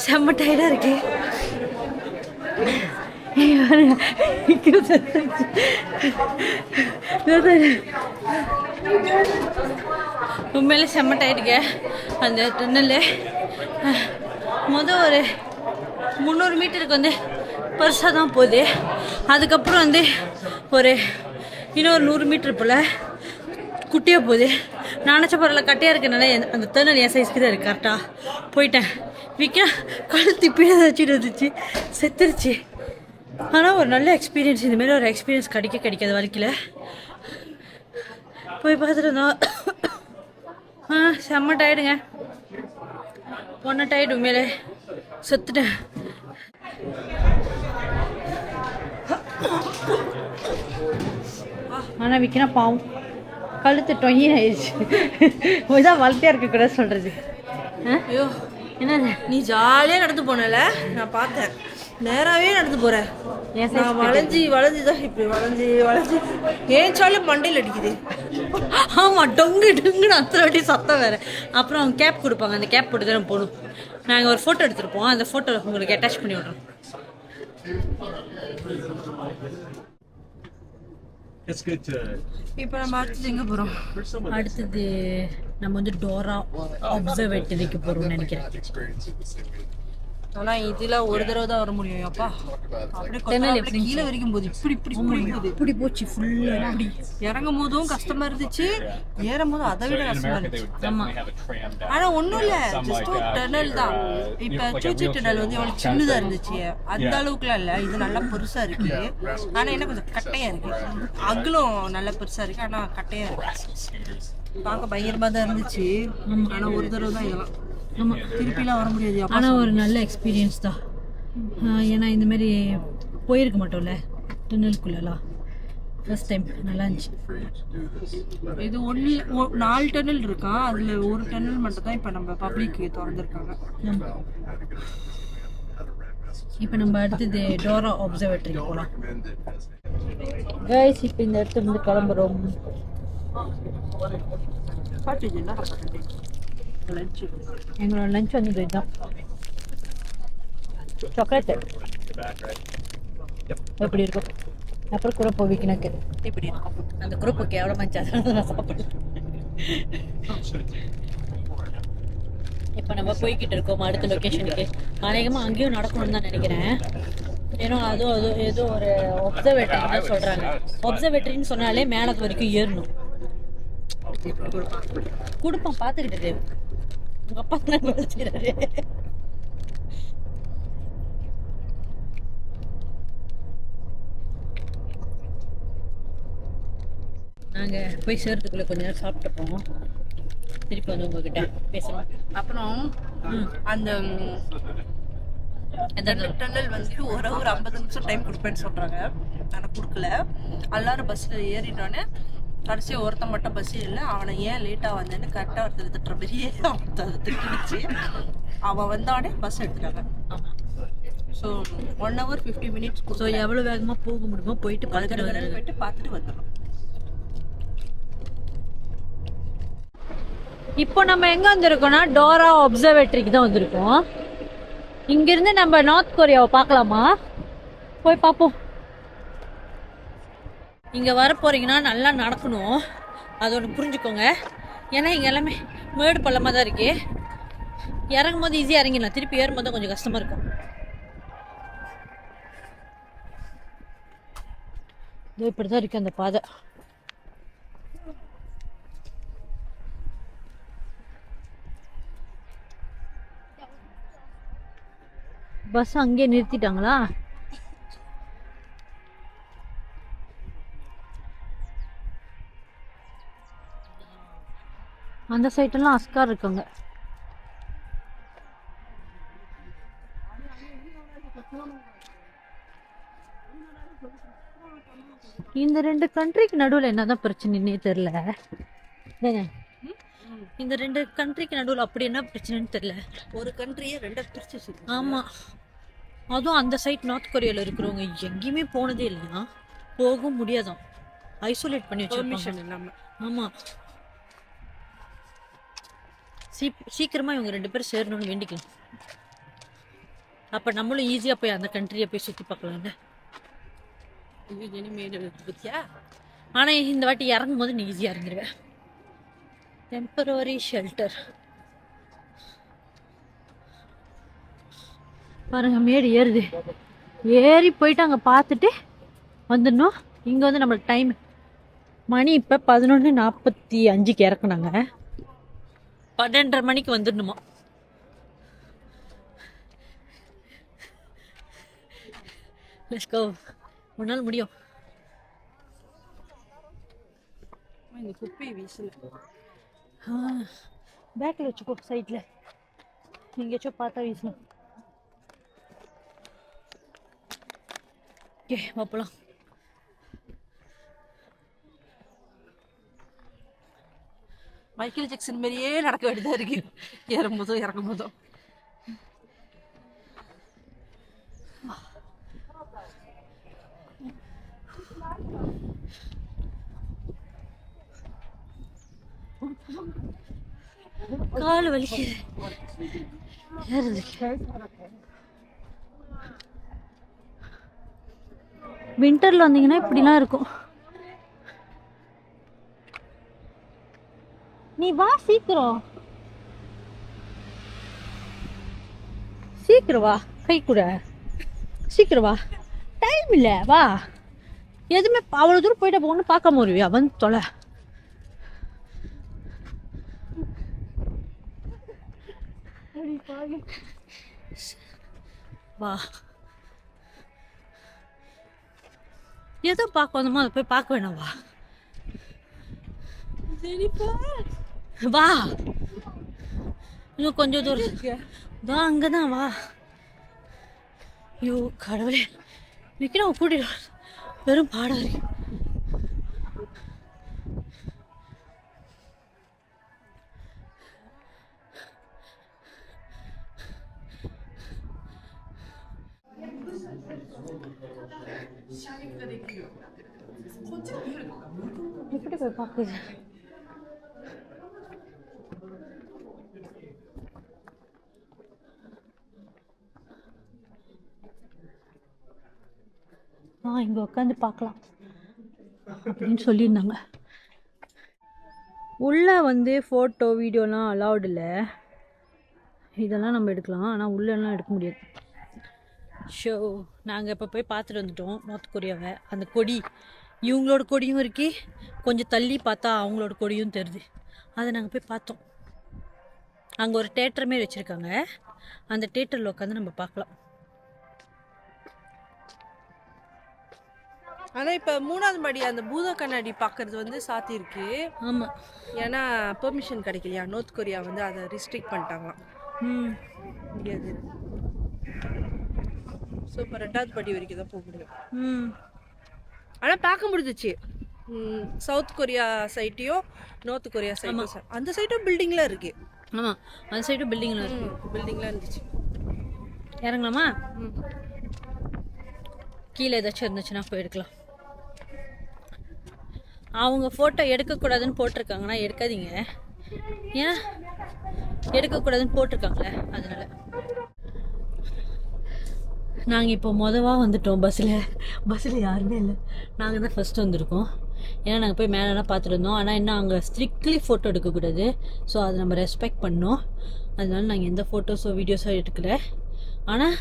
செம்ம டயர்டாக இருக்கு. உண்மையிலே செம்ம டயர்டுங்க. அந்த டன்னல் ஒரு 300 மீட்டருக்கு வந்து பெருசாக தான் போகுது. அதுக்கப்புறம் வந்து இன்னொரு 100 மீட்டர் போல் குட்டியாக போகுது. நான் நினச்ச பரவாயில்ல, கட்டையாக இருக்கனால அந்த டன்னல் என் சைஸ்க்கு தான் இருக்குது. கரெக்டாக போயிட்டேன். விற்க கழுத்து இப்படியே வச்சுட்டு வந்துச்சு, செத்துருச்சு. ஆனால் ஒரு நல்ல எக்ஸ்பீரியன்ஸ். இந்தமாரி ஒரு எக்ஸ்பீரியன்ஸ் கிடைக்காது வாழ்க்கையில். போய் பார்த்துட்டு இருந்தோம். செம்ம டயர்டுங்க. பொண்ணு டயர்டு, உண்மையிலே செத்துட்டேன். ஆனால் விற்கினா பாவம் கழுத்து டொயின் ஆயிடுச்சு. இதான் வளர்த்தியா இருக்கக்கூடாது சொல்கிறது. ஐயோ, என்னது? நீ ஜாலியாக நடந்து போனல, நான் பார்த்தேன். நேராகவே நடந்து போகிறேன். நான் வளைஞ்சி தான் இப்படி வளைஞ்சி ஏன்ச்சாலும் மண்டையில் அடிக்குது. ஆமாம், டொங்குன்னு அத்தனை வாட்டி சத்தம் வேறு. அப்புறம் அவங்க கேப் கொடுப்பாங்க, அந்த கேப் போட்டு தான் போகணும். நாங்கள் ஒரு ஃபோட்டோ எடுத்துருப்போம், அந்த ஃபோட்டோ உங்களுக்கு அட்டாச் பண்ணி விட்றோம். it's good to. இப்போ நம்ம அடுத்தது எங்கே போகிறோம்? அடுத்தது நம்ம வந்து டோரா அப்சர்வேட்டரிக்கு போகிறோம்னு நினைக்கிறேன். ஆனால் இதில் ஒரு தடவை தான் வர முடியும். அப்பா அப்படியே கொத்தனார் கீழே வரைக்கும் போகுது. இப்படி போகுது. இப்படி போச்சு ஃபுல்லாக. அப்படி இறங்கும் போதும் கஷ்டமா இருந்துச்சு, ஏறும் போதும் அதை விட In கஷ்டமா America, they இருந்துச்சு. would definitely have a tram down. ஆனா ஒண்ணும் இல்ல, Some ஜஸ்ட் like, ஒரு டனல் தான். you இப்ப know, like a சூச்சி wheelchair tunnel வந்து எவ்வளவு kind of சின்னதா thing. இருந்துச்சு, அந்த அளவுக்குலாம் இல்ல. இது நல்லா பெருசா இருக்கு. ஆனா என்ன கொஞ்சம் கட்டையா இருக்கு. அகலம் நல்லா பெருசா இருக்கு, ஆனா கட்டையா இருக்கு. Harassing scooters. பார்க்க பயங்கரமா தான் இருந்துச்சு. ஆனா ஒரு தடவை தான் இதெல்லாம். ஆமாம், திருப்பிலாம் வர முடியாது. ஆனால் ஒரு நல்ல எக்ஸ்பீரியன்ஸ் தான். ஏன்னா இந்த மாதிரி போயிருக்க மாட்டோம்ல டனலுக்குள்ளலாம். ஃபர்ஸ்ட் டைம் நல்லா இருந்துச்சு. இது 4 டனல் இருக்கா, அதுல ஒரு டனல் மட்டும் தான் இப்ப நம்ம பப்ளிக் திறந்துருக்காங்க. இப்போ நம்ம அடுத்தது டோரா அப்சர்வேட்டரிக்கு போகலாம். கைஸ், இப்போ இந்த இடத்துல இருந்து கிளம்புறோம். எங்களோட லஞ்ச் வந்து இதுதான், சாக்லேட். எப்படி இருக்கும்? அப்புறம் குரப்போ வீக்கினாக்கு இப்படி இருக்கும். அந்த குரப்போ கேவலமா இருந்துச்சு, நான் சாப்பிடுறேன். இப்போ நம்ம போய்கிட்டு இருக்கோம் அடுத்த லொக்கேஷனுக்கு. அநேகமாக அங்கேயும் நடக்கணும்னு தான் நினைக்கிறேன். ஏன்னா அதுவும் ஏதோ ஒரு ஒப்சர்வேட்டரி தான் சொல்கிறாங்க. ஒப்சர்வேட்டரின்னு சொன்னாலே மேலே வரைக்கும் ஏறணும். கொடுப்பான், பார்த்துக்கிட்டு உங்கள் அப்பா தான் வச்சுக்கிறாரு. நாங்கள் போய் சேர்றதுக்குள்ளே கொஞ்ச நேரம் சாப்பிட்டுப்போம். திருப்பி வந்து உங்ககிட்ட பேசுகிறோம். அப்புறம் அந்த டனல் வந்து ஒரு 50 நிமிஷம் டைம் கொடுப்பேன்னு சொல்றாங்க. ஆனால் கொடுக்கல. எல்லாரும் பஸ்ஸில் ஏறிட்டோன்னே கடைசியாக ஒருத்தன் மட்டும் பஸ் இல்லை. அவனை ஏன் லேட்டாக வந்தேன்னு கரெக்டாக ஒருத்தர் திட்டுற பெரிய திட்டுச்சு. அவன் வந்தானே பஸ் எடுத்துட்டாங்க. So 1 hour 50 minutes. ஸோ எவ்வளோ வேகமாக போக முடியுமோ போயிட்டு பார்த்துட்டு வந்துடணும். இப்போ நம்ம எங்கே வந்திருக்கோம்னா டோரா அப்சர்வேட்டரிக்கு தான் வந்திருக்கோம். இங்கேருந்து நம்ம நார்த் கொரியாவை பார்க்கலாமா? போய் பார்ப்போம். இங்கே வர போகிறீங்கன்னா நல்லா நடக்கணும், அது ஒன்று புரிஞ்சுக்கோங்க. ஏன்னா இங்கே எல்லாமே மேடு பள்ளமாக தான் இருக்கு. இறங்கும் போது ஈஸியாக இறங்கிடலாம், திருப்பி ஏறும்போது தான் கொஞ்சம் கஷ்டமாக இருக்கும். இதோ இப்படி தான் இருக்குது அந்த பாதை. பஸ் அங்கேயே நிறுத்திட்டாங்களா? அந்த சைட்டெல்லாம் அஸ்கார் இருக்காங்க. இந்த 2 கண்ட்ரிக்கு நடுவில் என்னதான் பிரச்சனைன்னே தெரியல. இந்த 2 கண்ட்ரிக்கு நடுவில் அப்படி என்ன பிரச்சனைன்னு தெரியல. ஒரு கண்ட்ரியே 2 பிரிச்சு. ஆமாம், அதுவும் அந்த சைட் நார்த் கொரியாவில் இருக்கிறவங்க எங்கேயுமே போனதே இல்லையா, போக முடியாதான், ஐசோலேட் பண்ணி வச்சிருப்பாங்க இல்லாமல். ஆமாம், சீக்கிரமாக இவங்க 2 பேரும் சேரணும்னு வேண்டிக்கலாம். அப்போ நம்மளும் ஈஸியாக போய் அந்த கண்ட்ரியை போய் சுற்றி பார்க்கலாம்ல. ஆனால் இந்த வாட்டி இறங்கும் போது நீ ஈஸியாக இறங்கிடுவேன். டெம்பரரி ஷெல்டர் பாருங்க, மேடு ஏறுது. ஏறி போயிட்டு அங்கே பார்த்துட்டு வந்துடணும். இங்கே வந்து நம்மளுக்கு டைம் மணி இப்போ 11:45 இறக்குனாங்க. 12:30 மணிக்கு வந்துடணுமா. லெட்ஸ் கோ, ஒரு நாள் முடியும். இந்த குப்பை வீசல பேக்கில் வச்சுக்கோ, சைடில் எங்கேயாச்சும் பார்த்தா வீசலாம். ஓகே, பார்ப்பலாம். மைக்கேல் ஜாக்சன் மாதிரியே நடக்க வேண்டியதாக இருக்கு, ஏறும்போதும் இறங்கும் போதும். கால் வலிக்குது ஏறுறதுக்கு. வின்டரில் வந்தீங்கன்னா இப்படிலாம் இருக்கும். நீ வா சீக்கிரம் சீக்கிரம் வா கை கூட சீக்கிரம் வா டைம் இல்லை வா எதுவுமே அவ்வளோ தூரம் போயிட்டு ஒன்றும் பார்க்காம வருவியா வந்து தொலை வா ஏதோ பார்க்க வந்தோமோ அதை போய் பார்க்க வேணாம் வா வா இன்னும் கொஞ்சம் தூரம் தான் அங்கே தான் வா ஐயோ கடவுளே விற்கிறோம் கூட்டிட்டு வெறும் பாடம் இருக்கு எப்படி போய் பார்க்குது இங்கே உட்காந்து பார்க்கலாம் அப்படின்னு சொல்லியிருந்தாங்க உள்ளே வந்து ஃபோட்டோ வீடியோலாம் அலௌடு இல்லை இதெல்லாம் நம்ம எடுக்கலாம் ஆனால் உள்ளெல்லாம் எடுக்க முடியாது ஷோ நாங்கள் இப்போ போய் பார்த்துட்டு வந்துட்டோம் நார்த் கொரியாவை அந்த கொடி இவங்களோட கொடியும் இருக்கு கொஞ்சம் தள்ளி பார்த்தா அவங்களோட கொடியும் தெரியுது அதை நாங்கள் போய் பார்த்தோம் அங்கே ஒரு தேட்டர் மாரி வச்சுருக்காங்க அந்த தேட்டரில் உட்காந்து நம்ம பார்க்கலாம் ஆனா இப்ப 3வது மாடி அந்த பூத கண்ணாடி பாக்குறது வந்து சாத்தி இருக்கு. ஆமா, ஏன்னா பெர்மிஷன் கிடைக்கலையா, நார்த் கொரியா வந்து அதை ரிஸ்ட்ரிக்ட் பண்ணிட்டாங்களாம். முடியாது. ஸோ இப்போ 2வது படி வரைக்கும் தான் போக முடியும். ஆனால் பார்க்க முடிஞ்சிச்சு. சவுத் கொரியா சைட்டையும் நார்த் கொரியா சைட்டும், அந்த சைட்டும் பில்டிங்லாம் இருக்கு. ஆமாம், அந்த சைடும் பில்டிங்லாம் இருக்கு. பில்டிங்லாம் இருந்துச்சு. இறங்கலாமா? கீழே ஏதாச்சும் இருந்துச்சுன்னா போய் எடுக்கலாம். அவங்க ஃபோட்டோ எடுக்கக்கூடாதுன்னு போட்டிருக்காங்கன்னா எடுக்காதீங்க. ஏன்னா எடுக்கக்கூடாதுன்னு போட்டிருக்காங்களே, அதனால. நாங்கள் இப்போ மொதவாக வந்துட்டோம். பஸ்ஸில் யாருமே இல்லை, நாங்கள் தான் ஃபஸ்ட்டு வந்திருக்கோம். ஏன்னா நாங்கள் போய் மேலெலாம் பார்த்துட்டு இருந்தோம். ஆனால் இன்னும் அங்கே ஸ்ட்ரிக்ட்லி ஃபோட்டோ எடுக்கக்கூடாது. ஸோ அதை நம்ம ரெஸ்பெக்ட் பண்ணோம். அதனால நாங்கள் எந்த ஃபோட்டோஸோ வீடியோஸோ எடுக்கல. ஆனால்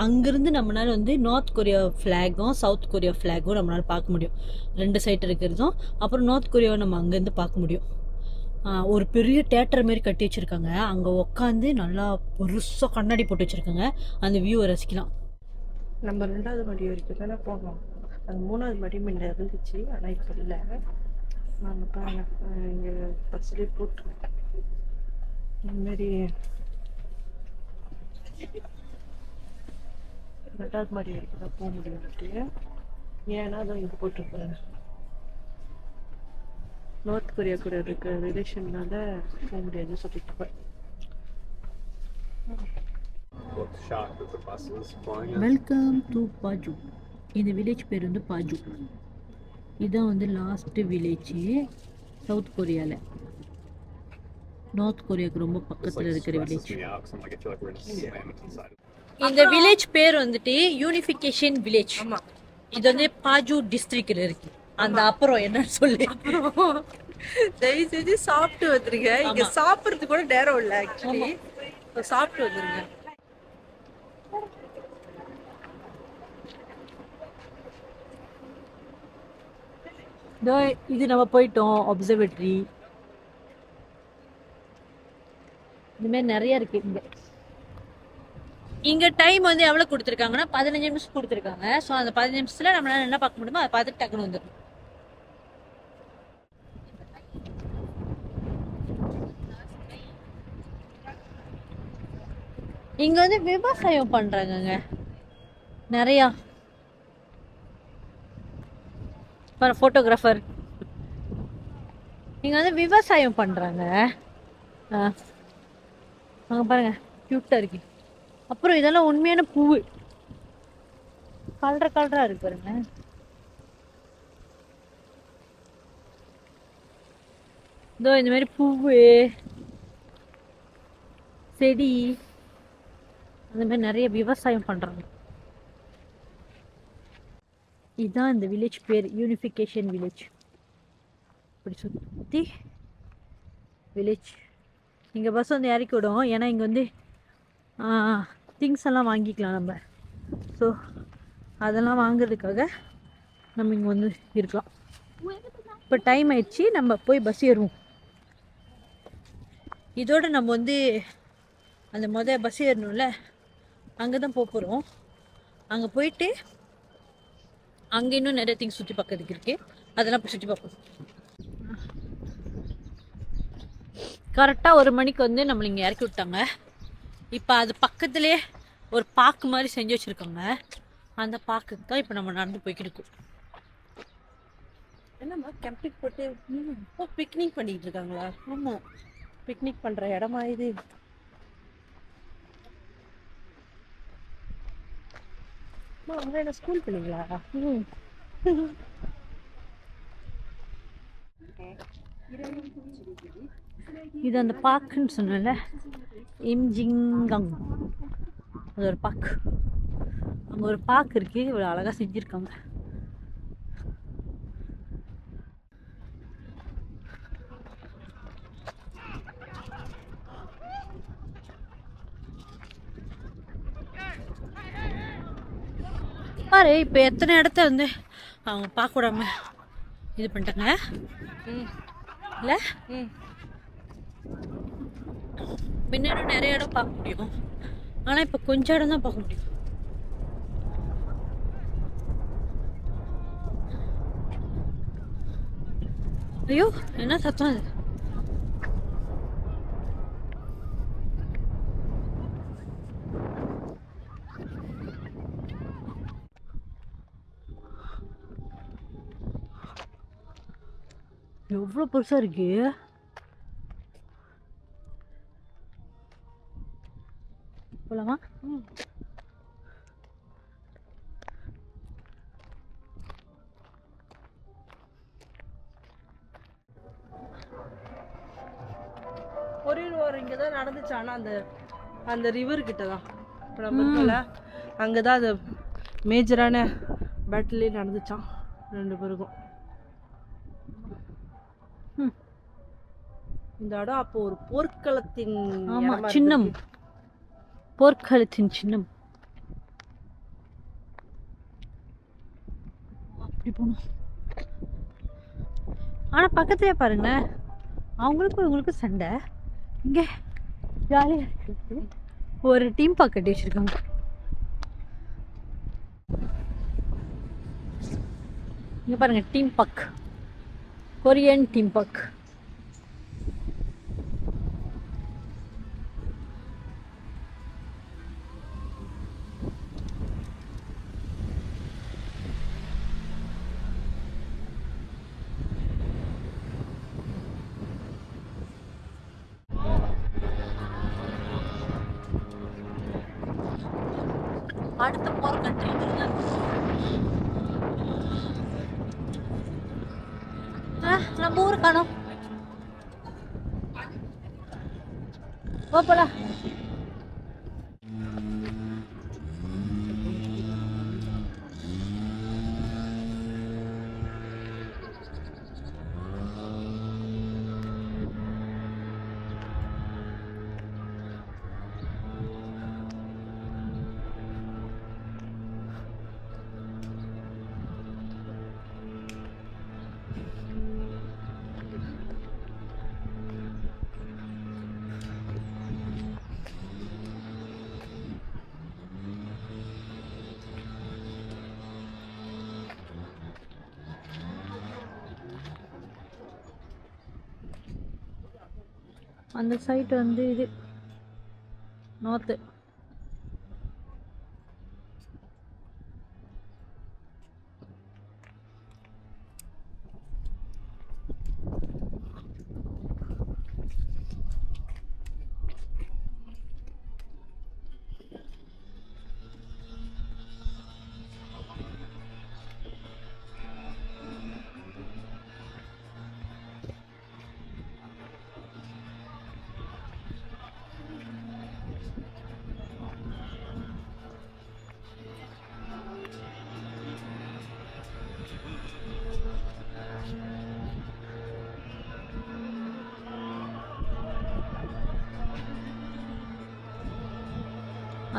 அங்கேருந்து நம்மளால் வந்து நார்த் கொரியா ஃப்ளாகும் சவுத் கொரியா ஃப்ளாகும் நம்மளால் பார்க்க முடியும். 2 சைட் இருக்கிறதும், அப்புறம் நார்த் கொரியாவை நம்ம அங்கேருந்து பார்க்க முடியும். ஒரு பெரிய தேட்டர் மாரி கட்டி வச்சுருக்காங்க. அங்கே உட்காந்து நல்லா பெருசாக கண்ணாடி போட்டு வச்சுருக்காங்க. அந்த வியூவை ரசிக்கலாம். நம்ம 2வது மடி வரைக்கும் தானே போனோம். அது 3வது மடி முன்ன இருந்துச்சு, ஆனால் இப்போ இல்லை. நாங்கள் இங்கே பஸ்லேயே போட்டுருக்கோம். இந்தமாரி 2வது மாடி வரைக்கும் தான் போக முடியும். ஏன்னா அதை இங்கே போட்டிருக்கேன். நார்த் கொரியா கூட இருக்க ரிலேஷன்னால போக முடியாதுன்னு சொல்லிட்டு. Welcome to Paju. இந்த வில்லேஜ் பேர் வந்து பாஜு. இதுதான் வந்து லாஸ்ட் வில்லேஜ் சவுத் கொரியாவில். நார்த் கொரியாவுக்கு ரொம்ப பக்கத்தில் இருக்கிற வில்லேஜ். இந்த வில்லேஜ் பேர் வந்துட்டு யூனிஃபிகேஷன் வில்லேஜ். இது வந்து பாஜு டிஸ்ட்ரிக்ட்ல இருக்கு. அந்த அப்புறம் என்னன்னு சொல்லி தயவு செஞ்சு சாப்பிட்டு வந்துருங்க. இங்க சாப்பிட்றது கூட நேரம் இல்லை. ஆக்சுவலி சாப்பிட்டு வந்துருங்க. இது நம்ம போயிட்டோம். அப்சர்வேட்டரி இந்த மாதிரி நிறைய இருக்கு. இங்க டைம் வந்து எவ்வளவு கொடுத்துருக்காங்கன்னா 15 நிமிஷம் கொடுத்துருக்காங்க. ஸோ அந்த 15 நிமிஷத்துல நம்மளால என்ன பார்க்க முடியுமோ அதை பார்த்துட்டு டக்குன்னு வந்துடும். இங்க வந்து விவசாயம் பண்றாங்க நிறையா. போட்டோகிராஃபர் இங்க வந்து விவசாயம் பண்றாங்க. அங்க பாருங்க, கியூட்டா இருக்கு. அப்புறம் இதெல்லாம் உண்மையான பூவு, கலரா இருக்கு பாருங்க. இதோ இந்த மாதிரி பூவு, செடி, அந்த மாதிரி நிறைய விவசாயம் பண்றாங்க. இதுதான் இந்த வில்லேஜ் பேர், யூனிஃபிகேஷன் வில்லேஜ். இப்படி சுற்றி வில்லேஜ். இங்கே பஸ் வந்து இறக்கி விடும். ஏன்னா இங்கே வந்து திங்ஸ் எல்லாம் வாங்கிக்கலாம் நம்ம. ஸோ அதெல்லாம் வாங்குறதுக்காக நம்ம இங்கே வந்து இருக்கலாம். இப்போ டைம் ஆயிடுச்சு, நம்ம போய் பஸ் ஏறுவோம். இதோட நம்ம வந்து அந்த பஸ் ஏறணும்ல, அங்கே தான் போக போகிறோம். அங்கே போயிட்டு அங்கே இன்னும் நிறைய திங்ஸ் சுற்றி பார்க்கறதுக்கு இருக்குது. அதெல்லாம் போய் சுற்றி பார்ப்போம். கரெக்டாக 1 மணிக்கு வந்து நம்மளை இங்கே இறக்கி விட்டாங்க. இப்போ அது பக்கத்துலேயே ஒரு பார்க் மாதிரி செஞ்சு வச்சுருக்காங்க. அந்த பார்க்குக்கு தான் இப்போ நம்ம நடந்து போய்கிட்டு இருக்கோம். என்னம்மா கேம்பிங் போட்டு பிக்னிக் பண்ணிட்டு இருக்காங்களா? ஆமாம், பிக்னிக் பண்ணுற இடமா இது? அங்கே என்ன ஸ்கூல் பிள்ளைங்களா? இது அந்த பார்க்குன்னு சொன்னல, இம்ஜிங்காங். அது ஒரு பார்க். அங்கே ஒரு பார்க் இருக்குது, இவ்வளோ அழகாக செஞ்சுருக்காங்க. பாரு, இப்போ எத்தனை இடத்த வந்து அவங்க பார்க்க விடாம இது பண்ணிட்டாங்க இல்லை? முன்னாடி நிறைய இடம் பார்க்க முடியும், ஆனால் இப்போ கொஞ்சம் இடம் தான் பார்க்க முடியும். ஐயோ, என்ன சத்தம் அது? எவ்வளோ பெருசாக இருக்கு. போலாமா? கொரியர் இங்கே தான் நடந்துச்சு. ஆனால் அந்த ரிவர் கிட்ட தான் இப்போ நம்ம இருக்கல, அங்கே தான் அது மேஜரான பேட்டிலே நடந்துச்சான் 2 பேருக்கும். இந்த இடம் அப்போ ஒரு போர்க்களத்தின் சின்னம், போர்க்களத்தின் சின்னம். அப்படி போகணும். ஆனால் பக்கத்துலேயே பாருங்களேன், அவங்களுக்கும் இவங்களுக்கும் சண்டை. இங்கே ஜாலியாக இருக்கு. ஒரு டீம் பார்க் கட்டி வச்சுருக்காங்க. இங்கே பாருங்கள், team park, Korean team park. அடுத்த போற கண்ட்ரி நம்ம ஊர் காணோம். போடா. அந்த சைட் வந்து இது நார்த்து.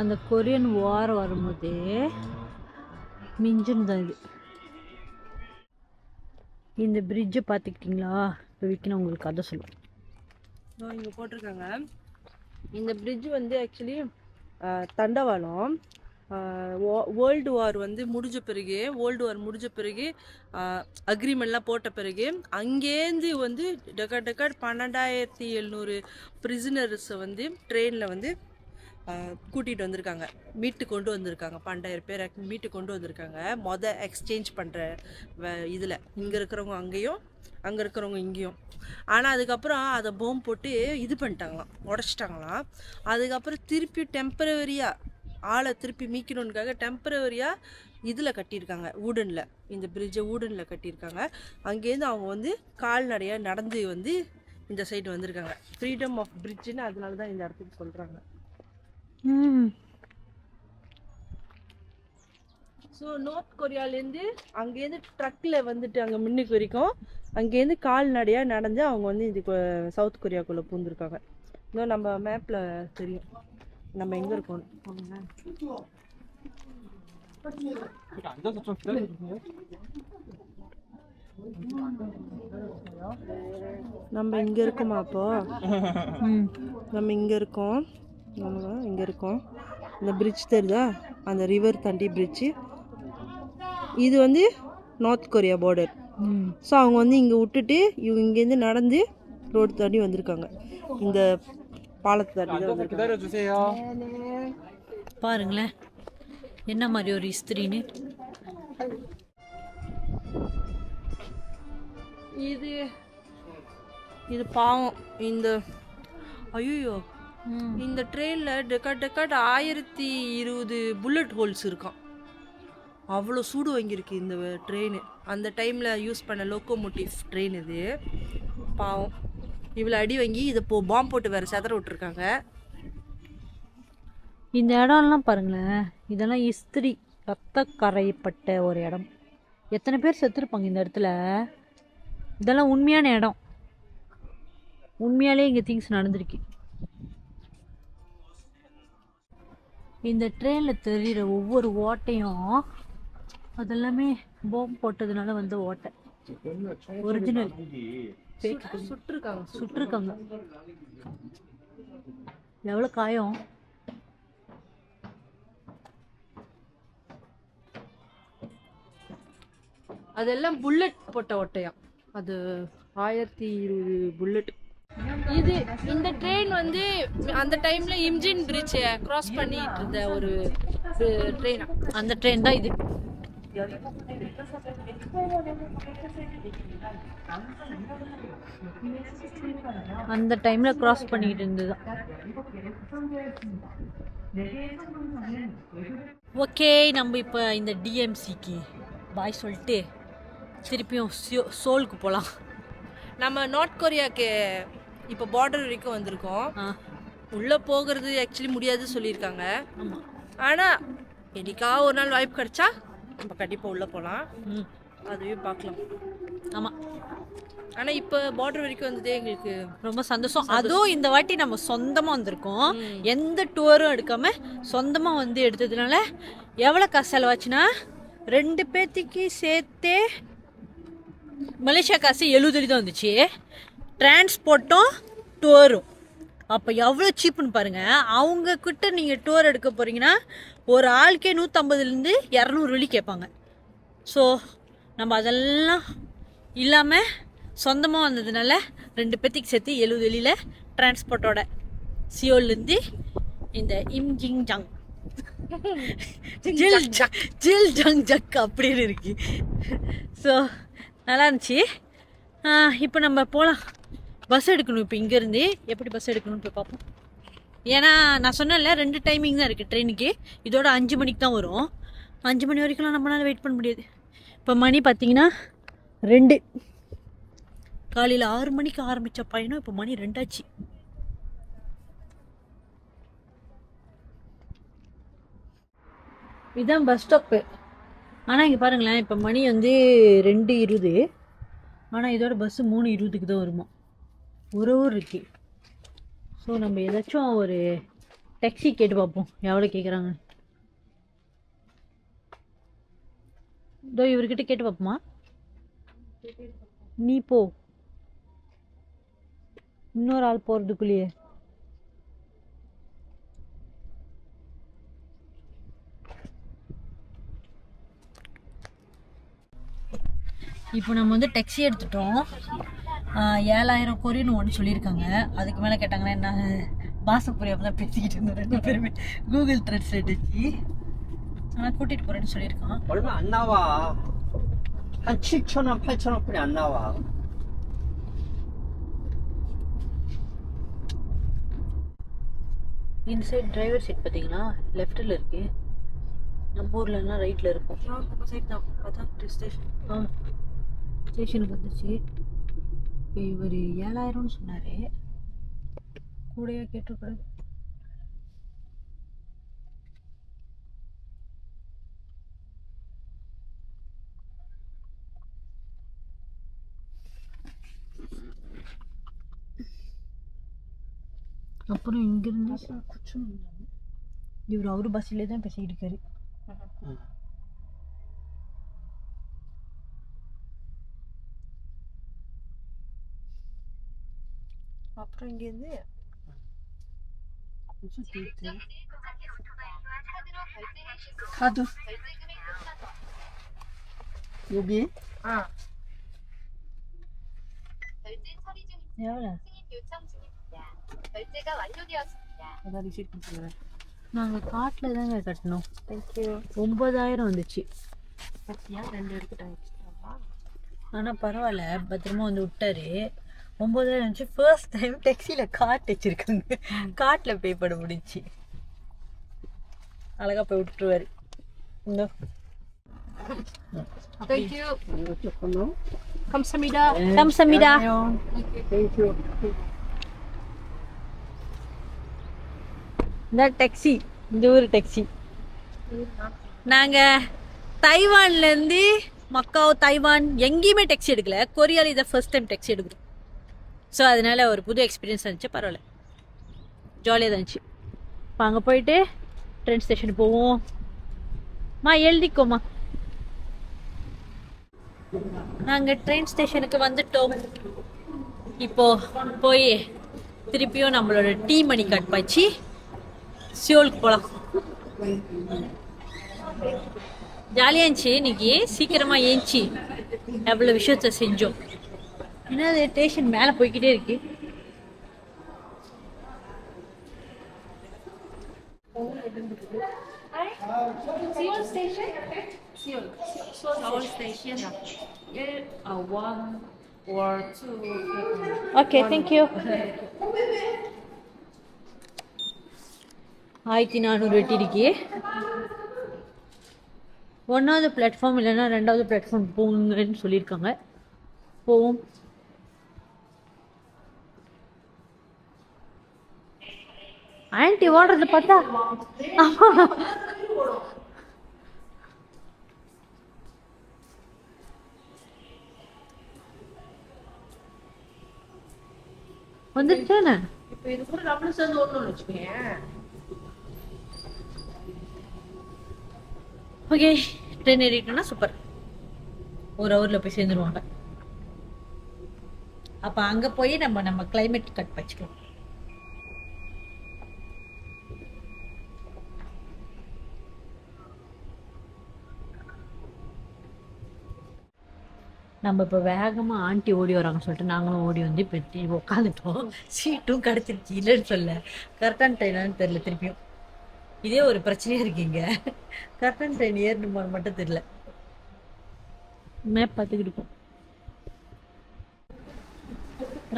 அந்த கொரியன் வார் வரும்போதே மிஞ்சுன்னு தான் இது. இந்த பிரிட்ஜை பார்த்துக்கிட்டிங்களா? இப்போ விற்கணும் உங்களுக்கு கதை சொல்லுவேன். இங்கே போட்டிருக்காங்க. இந்த பிரிட்ஜ் வந்து ஆக்சுவலி தண்டவாளம். வேர்ல்டு வார் வந்து முடிஞ்ச பிறகு அக்ரிமெண்ட்லாம் போட்ட பிறகு அங்கேருந்து வந்து டெக்கார்ட் 12,700 பிரிசனர்ஸை வந்து ட்ரெயினில் வந்து கூட்டிகிட்டு வந்திருக்காங்க, மீட்டு கொண்டு வந்திருக்காங்க. 12,000 பேரை மீட்டு கொண்டு வந்திருக்காங்க. எக்ஸ்சேஞ்ச் பண்ணுற இதில் இங்கே இருக்கிறவங்க அங்கேயும், அங்கே இருக்கிறவங்க இங்கேயும். ஆனால் அதுக்கப்புறம் அதை பாம்பு போட்டு இது பண்ணிட்டாங்களாம், உடச்சிட்டாங்களாம். அதுக்கப்புறம் திருப்பி டெம்பரவரியாக ஆளை திருப்பி மீட்கணுன்னுக்காக டெம்பரவரியாக இதில் கட்டியிருக்காங்க, வூடனில். இந்த பிரிட்ஜை வூடனில் கட்டியிருக்காங்க. அங்கேருந்து அவங்க வந்து கால்நடையாக நடந்து வந்து இந்த சைடு வந்திருக்காங்க. ஃப்ரீடம் ஆஃப் பிரிட்ஜுன்னு அதனால தான் இந்த இடத்துக்கு சொல்கிறாங்க. ஸோ நார்த் கொரியாலேருந்து அங்கேருந்து ட்ரக்கில் வந்துட்டு அங்கே முன்னுக்கு வரைக்கும் அங்கேருந்து கால்நடையாக நடந்து அவங்க வந்து இது சவுத் கொரியாக்குள்ளே பூந்துருக்காங்க. இன்னும் நம்ம மேப்பில் தெரியும் நம்ம எங்கே இருக்கோம். நம்ம இங்கே இருக்கோமா? அப்போ நம்ம இங்கே இருக்கோம். இந்த பிரிட்ஜ் தெரியுதா? அந்த ரிவர் தாண்டி பிரிட்ஜு. இது வந்து நார்த் கொரியா பார்டர். ஸோ அவங்க வந்து இங்கே விட்டுட்டு இவங்க இங்கேருந்து நடந்து ரோடு தாண்டி வந்திருக்காங்க. இந்த பாலத்தை தாண்டி தான் வந்திருக்காங்க. பாருங்களேன் என்ன மாதிரி ஒரு இஸ்திரின்னு. இது பாவம். இந்த ஐயோ இந்த ட்ரெயினில் டெக்கார்ட் 1020 புல்லட் ஹோல்ஸ் இருக்கான். அவ்வளோ சூடு வாங்கியிருக்கு இந்த ட்ரெயின். அந்த டைமில் யூஸ் பண்ண லோக்கோமோட்டிவ் ட்ரெயின் இது. பாவம் இவ்வளோ அடி வாங்கி இதை பாம்பு போட்டு வேறு செதற விட்டுருக்காங்க. இந்த இடம்லாம் பாருங்களேன், இதெல்லாம் இஸ்திரி ரத்த கரைப்பட்ட ஒரு இடம். எத்தனை பேர் செத்துருப்பாங்க இந்த இடத்துல. இதெல்லாம் உண்மையான இடம். உண்மையாலே இங்கே திங்ஸ் நடந்திருக்கு. இந்த ட்ரெயினில் தெரிகிற ஒவ்வொரு ஓட்டையும் அதெல்லாமே பாம்பு போட்டதுனால வந்த ஓட்டை. ஒரிஜினல் சுட்டிருக்காங்க. எவ்வளோ காயம். அதெல்லாம் புல்லட் போட்ட ஓட்டையாம். அது 1020 புல்லட். இந்த ட்ரெயின் வந்து அந்த டைம்ல இம்ஜின் பிரிட்ஜ் கிராஸ் பண்ணிட்டு இருந்த ஒரு ட்ரெயின். அந்த ட்ரெயின் தான் இது. அந்த டைம்ல கிராஸ் பண்ணிட்டு இருந்தது. ஓகே, நம்ம இப்போ இந்த டிஎம்சிக்கு பாய் சொல்லிட்டு திருப்பியும் சோலுக்கு போகலாம். நம்ம நார்த் கொரியாவுக்கு இப்போ பார்டர் வரைக்கும் வந்திருக்கோம். உள்ளே போகிறது ஆக்சுவலி முடியாது சொல்லியிருக்காங்க. ஆமாம், ஆனால் என்னைக்கா ஒரு நாள் வாய்ப்பு கிடைச்சா நம்ம கண்டிப்பாக உள்ளே போகலாம். அதுவே பார்க்கலாம். ஆமாம், ஆனால் இப்போ பார்டர் வரைக்கும் வந்ததே எங்களுக்கு ரொம்ப சந்தோஷம். அதுவும் இந்த வாட்டி நம்ம சொந்தமாக வந்திருக்கோம். எந்த டூரும் எடுக்காமல் சொந்தமாக வந்து எடுத்ததுனால எவ்வளோ காசு செலவாச்சுன்னா 2 பேர்த்துக்கு சேர்த்தே மலேசியா காசு 70 தான் வந்துச்சு. டிரான்ஸ்போர்ட்டும் டூரும் அப்போ எவ்வளோ சீப்புன்னு பாருங்கள். அவங்கக்கிட்ட நீங்கள் டூர் எடுக்க போகிறீங்கன்னா ஒரு ஆளுக்கே 150லேருந்து 200 வெள்ளி கேட்பாங்க. ஸோ நம்ம அதெல்லாம் இல்லாமல் சொந்தமாக வந்ததுனால 2 பேர்த்துக்கு சேர்த்து 70 வெள்ளியில் டிரான்ஸ்போர்ட்டோட சியோல்லேருந்து இந்த இம்ஜிங்ஜாங் ஜில் ஜங் ஜக் அப்படின்னு இருக்கு. ஸோ நல்லா இருந்துச்சு. இப்போ நம்ம போகலாம். பஸ் எடுக்கணும். இப்போ இங்கேருந்து எப்படி பஸ் எடுக்கணும்னு போய் பார்ப்போம். ஏன்னா நான் சொன்னேன்ல 2 டைமிங் தான் இருக்குது ட்ரெயினுக்கு. இதோட 5 மணிக்கு தான் வரும். 5 மணி வரைக்கும்லாம் நம்மளால் வெயிட் பண்ண முடியாது. இப்போ மணி பார்த்தீங்கன்னா 2. காலையில் 6 மணிக்கு ஆரம்பித்த பயணம் இப்போ மணி 2 ஆச்சு. இதுதான் பஸ் ஸ்டாப்பு. ஆனால் இங்கே பாருங்களேன், இப்போ மணி வந்து 2:20. ஆனால் இதோட பஸ்ஸு 3:20க்கு தான் வருமா. ஒரு ஊர் இருக்கு. ஸோ நம்ம ஏதாச்சும் ஒரு டாக்ஸி கேட்டு பார்ப்போம் எவ்வளோ கேட்குறாங்க. இதோ இவர்கிட்ட கேட்டு பார்ப்போமா? நீ போ, இன்னொரு ஆள் போகிறதுக்குள்ளேயே. இப்போ நம்ம வந்து டாக்ஸி எடுத்துட்டோம். 7000 கொரியன் ஒன்று சொல்லியிருக்காங்க. அதுக்கு மேலே கேட்டாங்கன்னா என்ன பாச புரியாம தான் பேசிக்கிட்டு இருந்தோம் 2 பேருமே கூகுள் ட்ரான்ஸ்லேட் வச்சு. ஆனால் கூட்டிகிட்டு போகிறேன்னு சொல்லியிருக்கான். 얼마 안 나와. 한 7,000원, 8,000원뿐이 안 나와. இந்த சைடு டிரைவர் சீட் பார்த்தீங்கன்னா லெஃப்ட்டில் இருக்கு. நம்ம ஊர்லன்னா ரைட்டில் இருக்கும். சைட் தான் பார்த்தா ஸ்டேஷன். ஸ்டேஷனுக்கு வந்துச்சு. இப்போ இவர் 7000ன்னு சொன்னார். கூடையா கேட்டுக்கூடாது. அப்புறம் இங்கிருந்து இவர் அவரு பஸ்ஸிலே தான் பேசிக்கிட்டு இருக்காரு. அப்புறம் இங்கேருந்து 카드. 여기. எவ்வளோ? 결제가 완료되었습니다. அதான் ரிசீட் கொடுத்துருவேன். நாங்கள் காட்டில் தாங்க கட்டினோம். தேங்க்யூ. 9000 வந்துச்சு. பத்தியா 2 எடுத்துட்டாங்க. ஆனால் பரவாயில்ல, பத்திரமா வந்து விட்டாரு. 9000 வந்துச்சு. ஃபர்ஸ்ட் டைம் டாக்ஸியில் கார்ட் வச்சுருக்காங்க. கார்ட்டில் பே பண்ண முடிச்சு. அழகாக போய் விட்டுருவாரு. இந்த தேங்க்யூ. 잠깐만. 감사합니다. 감사합니다. 땡큐. இந்த டாக்ஸி, இந்த ஊர் டாக்ஸி. நாங்கள் தைவான்லேருந்து மக்காவ், தைவான் எங்கேயுமே டாக்ஸி எடுக்கல. கொரியாவில் இதை ஃபர்ஸ்ட் டைம் டாக்ஸி எடுக்கிறோம். ஸோ அதனால் ஒரு புது எக்ஸ்பீரியன்ஸ் இருந்துச்சு. பரவாயில்ல, ஜாலியாக தான் இருந்துச்சு. இப்போ அங்கே போயிட்டு ட்ரெயின் ஸ்டேஷனுக்கு போவோம். எழுதிக்கோமா. நாங்கள் ட்ரெயின் ஸ்டேஷனுக்கு வந்துட்டோம். இப்போ போய் திருப்பியும் நம்மளோட டீ மணி கார்டு பாய்ச்சி சியோலுக்கு போகலாம். ஜாலியாக இருந்துச்சு இன்னைக்கு. சீக்கிரமாக ஏஞ்சி எவ்வளோ விஷயத்த செஞ்சோம். ஏன்னா அது ஸ்டேஷன் மேலே போய்கிட்டே இருக்கு. Seoul Station? Seoul Station. 1 or 2. Okay, thank you. 1400 வெட்டிருக்கு. 1வது பிளாட்ஃபார்ம் இல்லைன்னா 2வது பிளாட்ஃபார்ம் போங்கன்னு சொல்லியிருக்காங்க. போவோம். ஆன்ட்டி ஓடுறது பார்த்தா வந்துருச்சேண்ணே. இப்போ இது கூட நம்மளும் சேர்ந்து ஓடணும்னு வச்சுக்கோங்க. Okay, train ஏறிட்டோம்னா super. 1 ஹவரில் போய் சேர்ந்துருவாங்க. அப்போ அங்கே போய் நம்ம கிளைமேட் கட் வச்சுக்கலாம். நம்ம இப்போ வேகமாக ஆண்டி ஓடி வராங்கன்னு சொல்லிட்டு நாங்களும் ஓடி வந்து இப்போ உட்காந்துட்டோம். சீட்டும் கிடச்சிருச்சு. இல்லைன்னு சொல்ல, கரெக்டான ட்ரெயினான்னு தெரில. திருப்பியும் இதே ஒரு பிரச்சனையாக இருக்கீங்க. கரெக்டான ட்ரெயின் ஏறணுமான்னு மட்டும் தெரில. மேப் பார்த்துக்கிட்டு இருக்கோம்.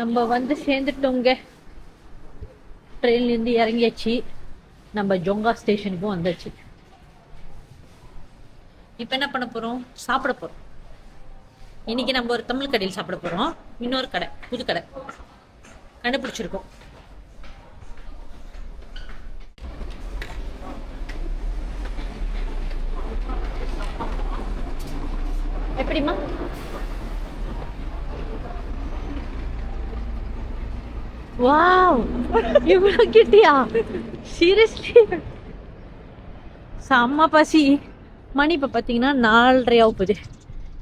நம்ம வந்து சேர்ந்துட்டோங்க. ட்ரெயின்லேருந்து இறங்கியாச்சு. நம்ம ஜோங்கா ஸ்டேஷனுக்கும் வந்தாச்சு. இப்போ என்ன பண்ண போகிறோம்? சாப்பிட போகிறோம். இன்னைக்கு நம்ம ஒரு தமிழ் கடையில் சாப்பிட போகிறோம். இன்னொரு கடை, புது கடை கண்டுபிடிச்சிருக்கோம். எப்படிமா? வாவ், இவ்வளோ கிட்டியா? சீரியஸ்லி செம்ம பசி. மணி இப்போ பார்த்தீங்கன்னா 4:30 ஆகுது.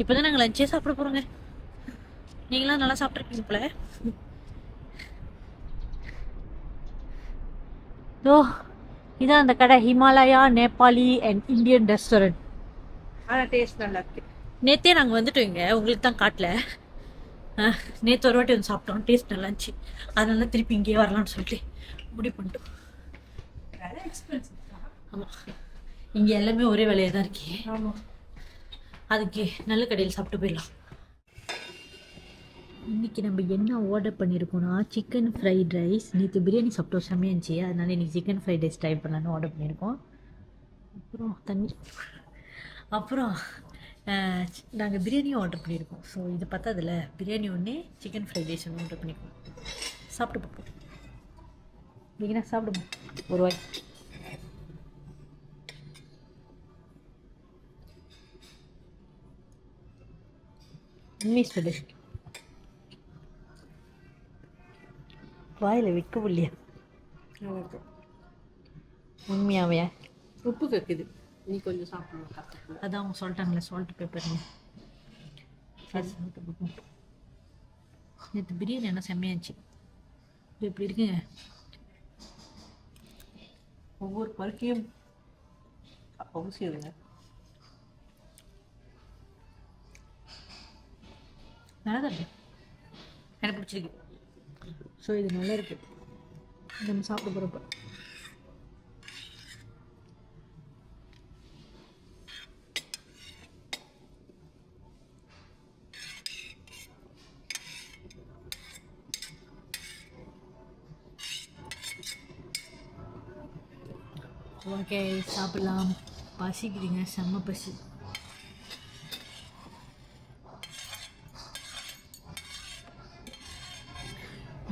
இப்போ தான் நாங்கள் லஞ்சே சாப்பிட போகிறோங்க. நீங்களாம் நல்லா சாப்பிட்ருக்கீங்க போல. ஓ, இதான் அந்த கடை, Himalaya Nepali and Indian restaurant. ஆனால் டேஸ்ட் நல்லா இருக்கு. நேற்றே நாங்கள் வந்துட்டோம் இங்கே, உங்களுக்கு தான் காட்டல. நேற்று ஒரு வாட்டி வந்து சாப்பிட்டோம், டேஸ்ட் நல்லா இருந்துச்சு. அதனால திருப்பி இங்கேயே வரலாம்னு சொல்லிட்டு முடிவு பண்ணிட்டோம். ஆமாம், இங்கே எல்லாமே ஒரே வேலையாக தான் இருக்கே. ஆமாம், அதுக்கு நல்ல கடையில் சாப்பிட்டு போயிடலாம். இன்றைக்கி நம்ம என்ன ஆர்டர் பண்ணியிருக்கோம்னா சிக்கன் ஃப்ரைட் ரைஸ். நேற்று பிரியாணி சாப்பிட்டோம், செம்மையாக இருந்துச்சு. அதனால இன்றைக்கி சிக்கன் ஃப்ரைட் ரைஸ் ட்ரை பண்ணலான்னு ஆர்டர் பண்ணியிருக்கோம். அப்புறம் தண்ணி, அப்புறம் நாங்கள் பிரியாணியும் ஆர்டர் பண்ணியிருக்கோம். ஸோ இது பார்த்தா அதில் பிரியாணி ஒன்று, சிக்கன் ஃப்ரைட் ரைஸ் ஒன்று ஆர்டர் பண்ணியிருக்கோம். சாப்பிட்டு பார்ப்போம். நீங்கள் சாப்பிடுங்க ஒரு வாய். உண்மை சொல்லு, வாயில் வைக்க முடியா? நல்லா இருக்கு. உண்மையாவே உப்பு கக்குது, நீ கொஞ்சம் சாப்பிடணும். அதான் அவங்க சொல்லிட்டாங்களே சால்ட் பேப்பர்னு. நேற்று பிரியாணி என்ன செம்மையாச்சு. இது எப்படி இருக்குங்க? ஒவ்வொரு பருக்கையும் அவசியம் இல்லைங்க. நல்லா தான் இருக்கு, எனக்கு பிடிச்சிருக்கு. ஸோ இது நல்லா இருக்கு, நம்ம சாப்பிட போகிறப்ப. ஓகே, சாப்பிடலாம். பசிக்குதுங்க, செம்ம பசி.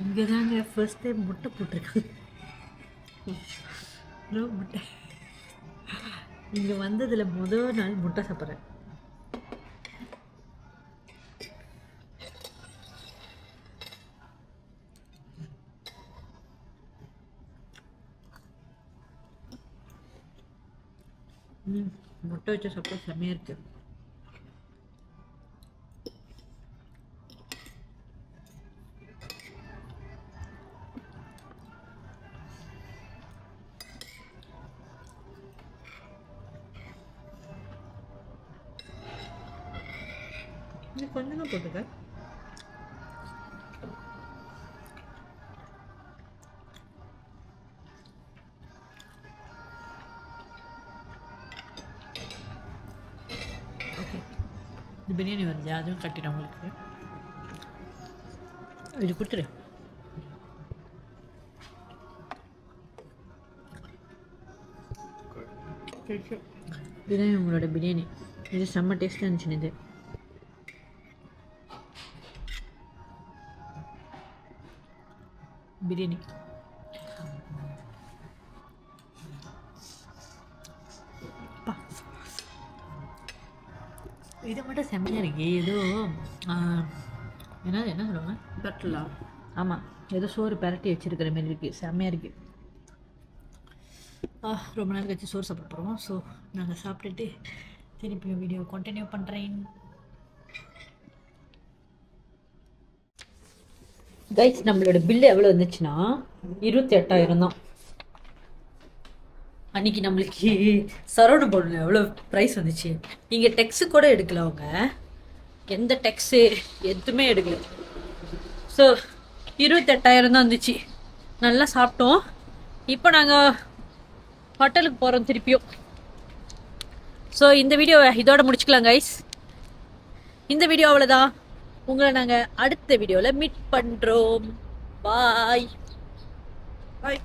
இங்கே தாங்க ஃபர்ஸ்ட் டைம் முட்டை போட்டிருக்காங்க. முட்டை இங்கே வந்ததில் முதல் நாள் முட்டை சாப்பிட்றேன். முட்டை வச்ச சாப்பிட்டா செம்மையாக இருக்கு. கொஞ்சம் தான் போட்டுக்க. ஓகே, இது பிரியாணி வருது, அதுவும் கட்டிடும் உங்களுக்கு. இது கொடுத்துரு. இதுதான் உங்களோட பிரியாணி. இது செம்ம டேஸ்ட்டாக இருந்துச்சு. இது பிரியாணி இது மட்டும் செம்மையாக இருக்கு. ஏதோ என்ன சொல்லுவாங்க, பட்டலா? ஆமாம், ஏதோ சோறு பரட்டி வச்சிருக்கிற மாதிரி இருக்குது, செம்மையாக இருக்குது. ரொம்ப நாள் கழிச்சு சோறு சாப்பிட போகிறோம். ஸோ நாங்கள் சாப்பிட்டுட்டு திருப்பி வீடியோ கண்டினியூ பண்ணுறேன். கைஸ், நம்மளோட பில்லு எவ்வளோ வந்துச்சுன்னா 28,000 தான். அன்றைக்கி நம்மளுக்கு சரவண பவனில் எவ்வளோ ப்ரைஸ் வந்துச்சு. இங்கே டெக்ஸு கூட எடுக்கல அவங்க, எந்த டெக்ஸு எதுவுமே எடுக்கல. ஸோ 28,000 தான் வந்துச்சு. நல்லா சாப்பிட்டோம். இப்போ நாங்கள் ஹோட்டலுக்கு போகிறோம் திருப்பியும். ஸோ இந்த வீடியோ இதோட முடிச்சுக்கலாம் கைஸ். இந்த வீடியோ அவ்வளோதான். உங்களை நாங்கள் அடுத்த வீடியோவில் மீட் பண்ணுறோம். பாய். பாய்.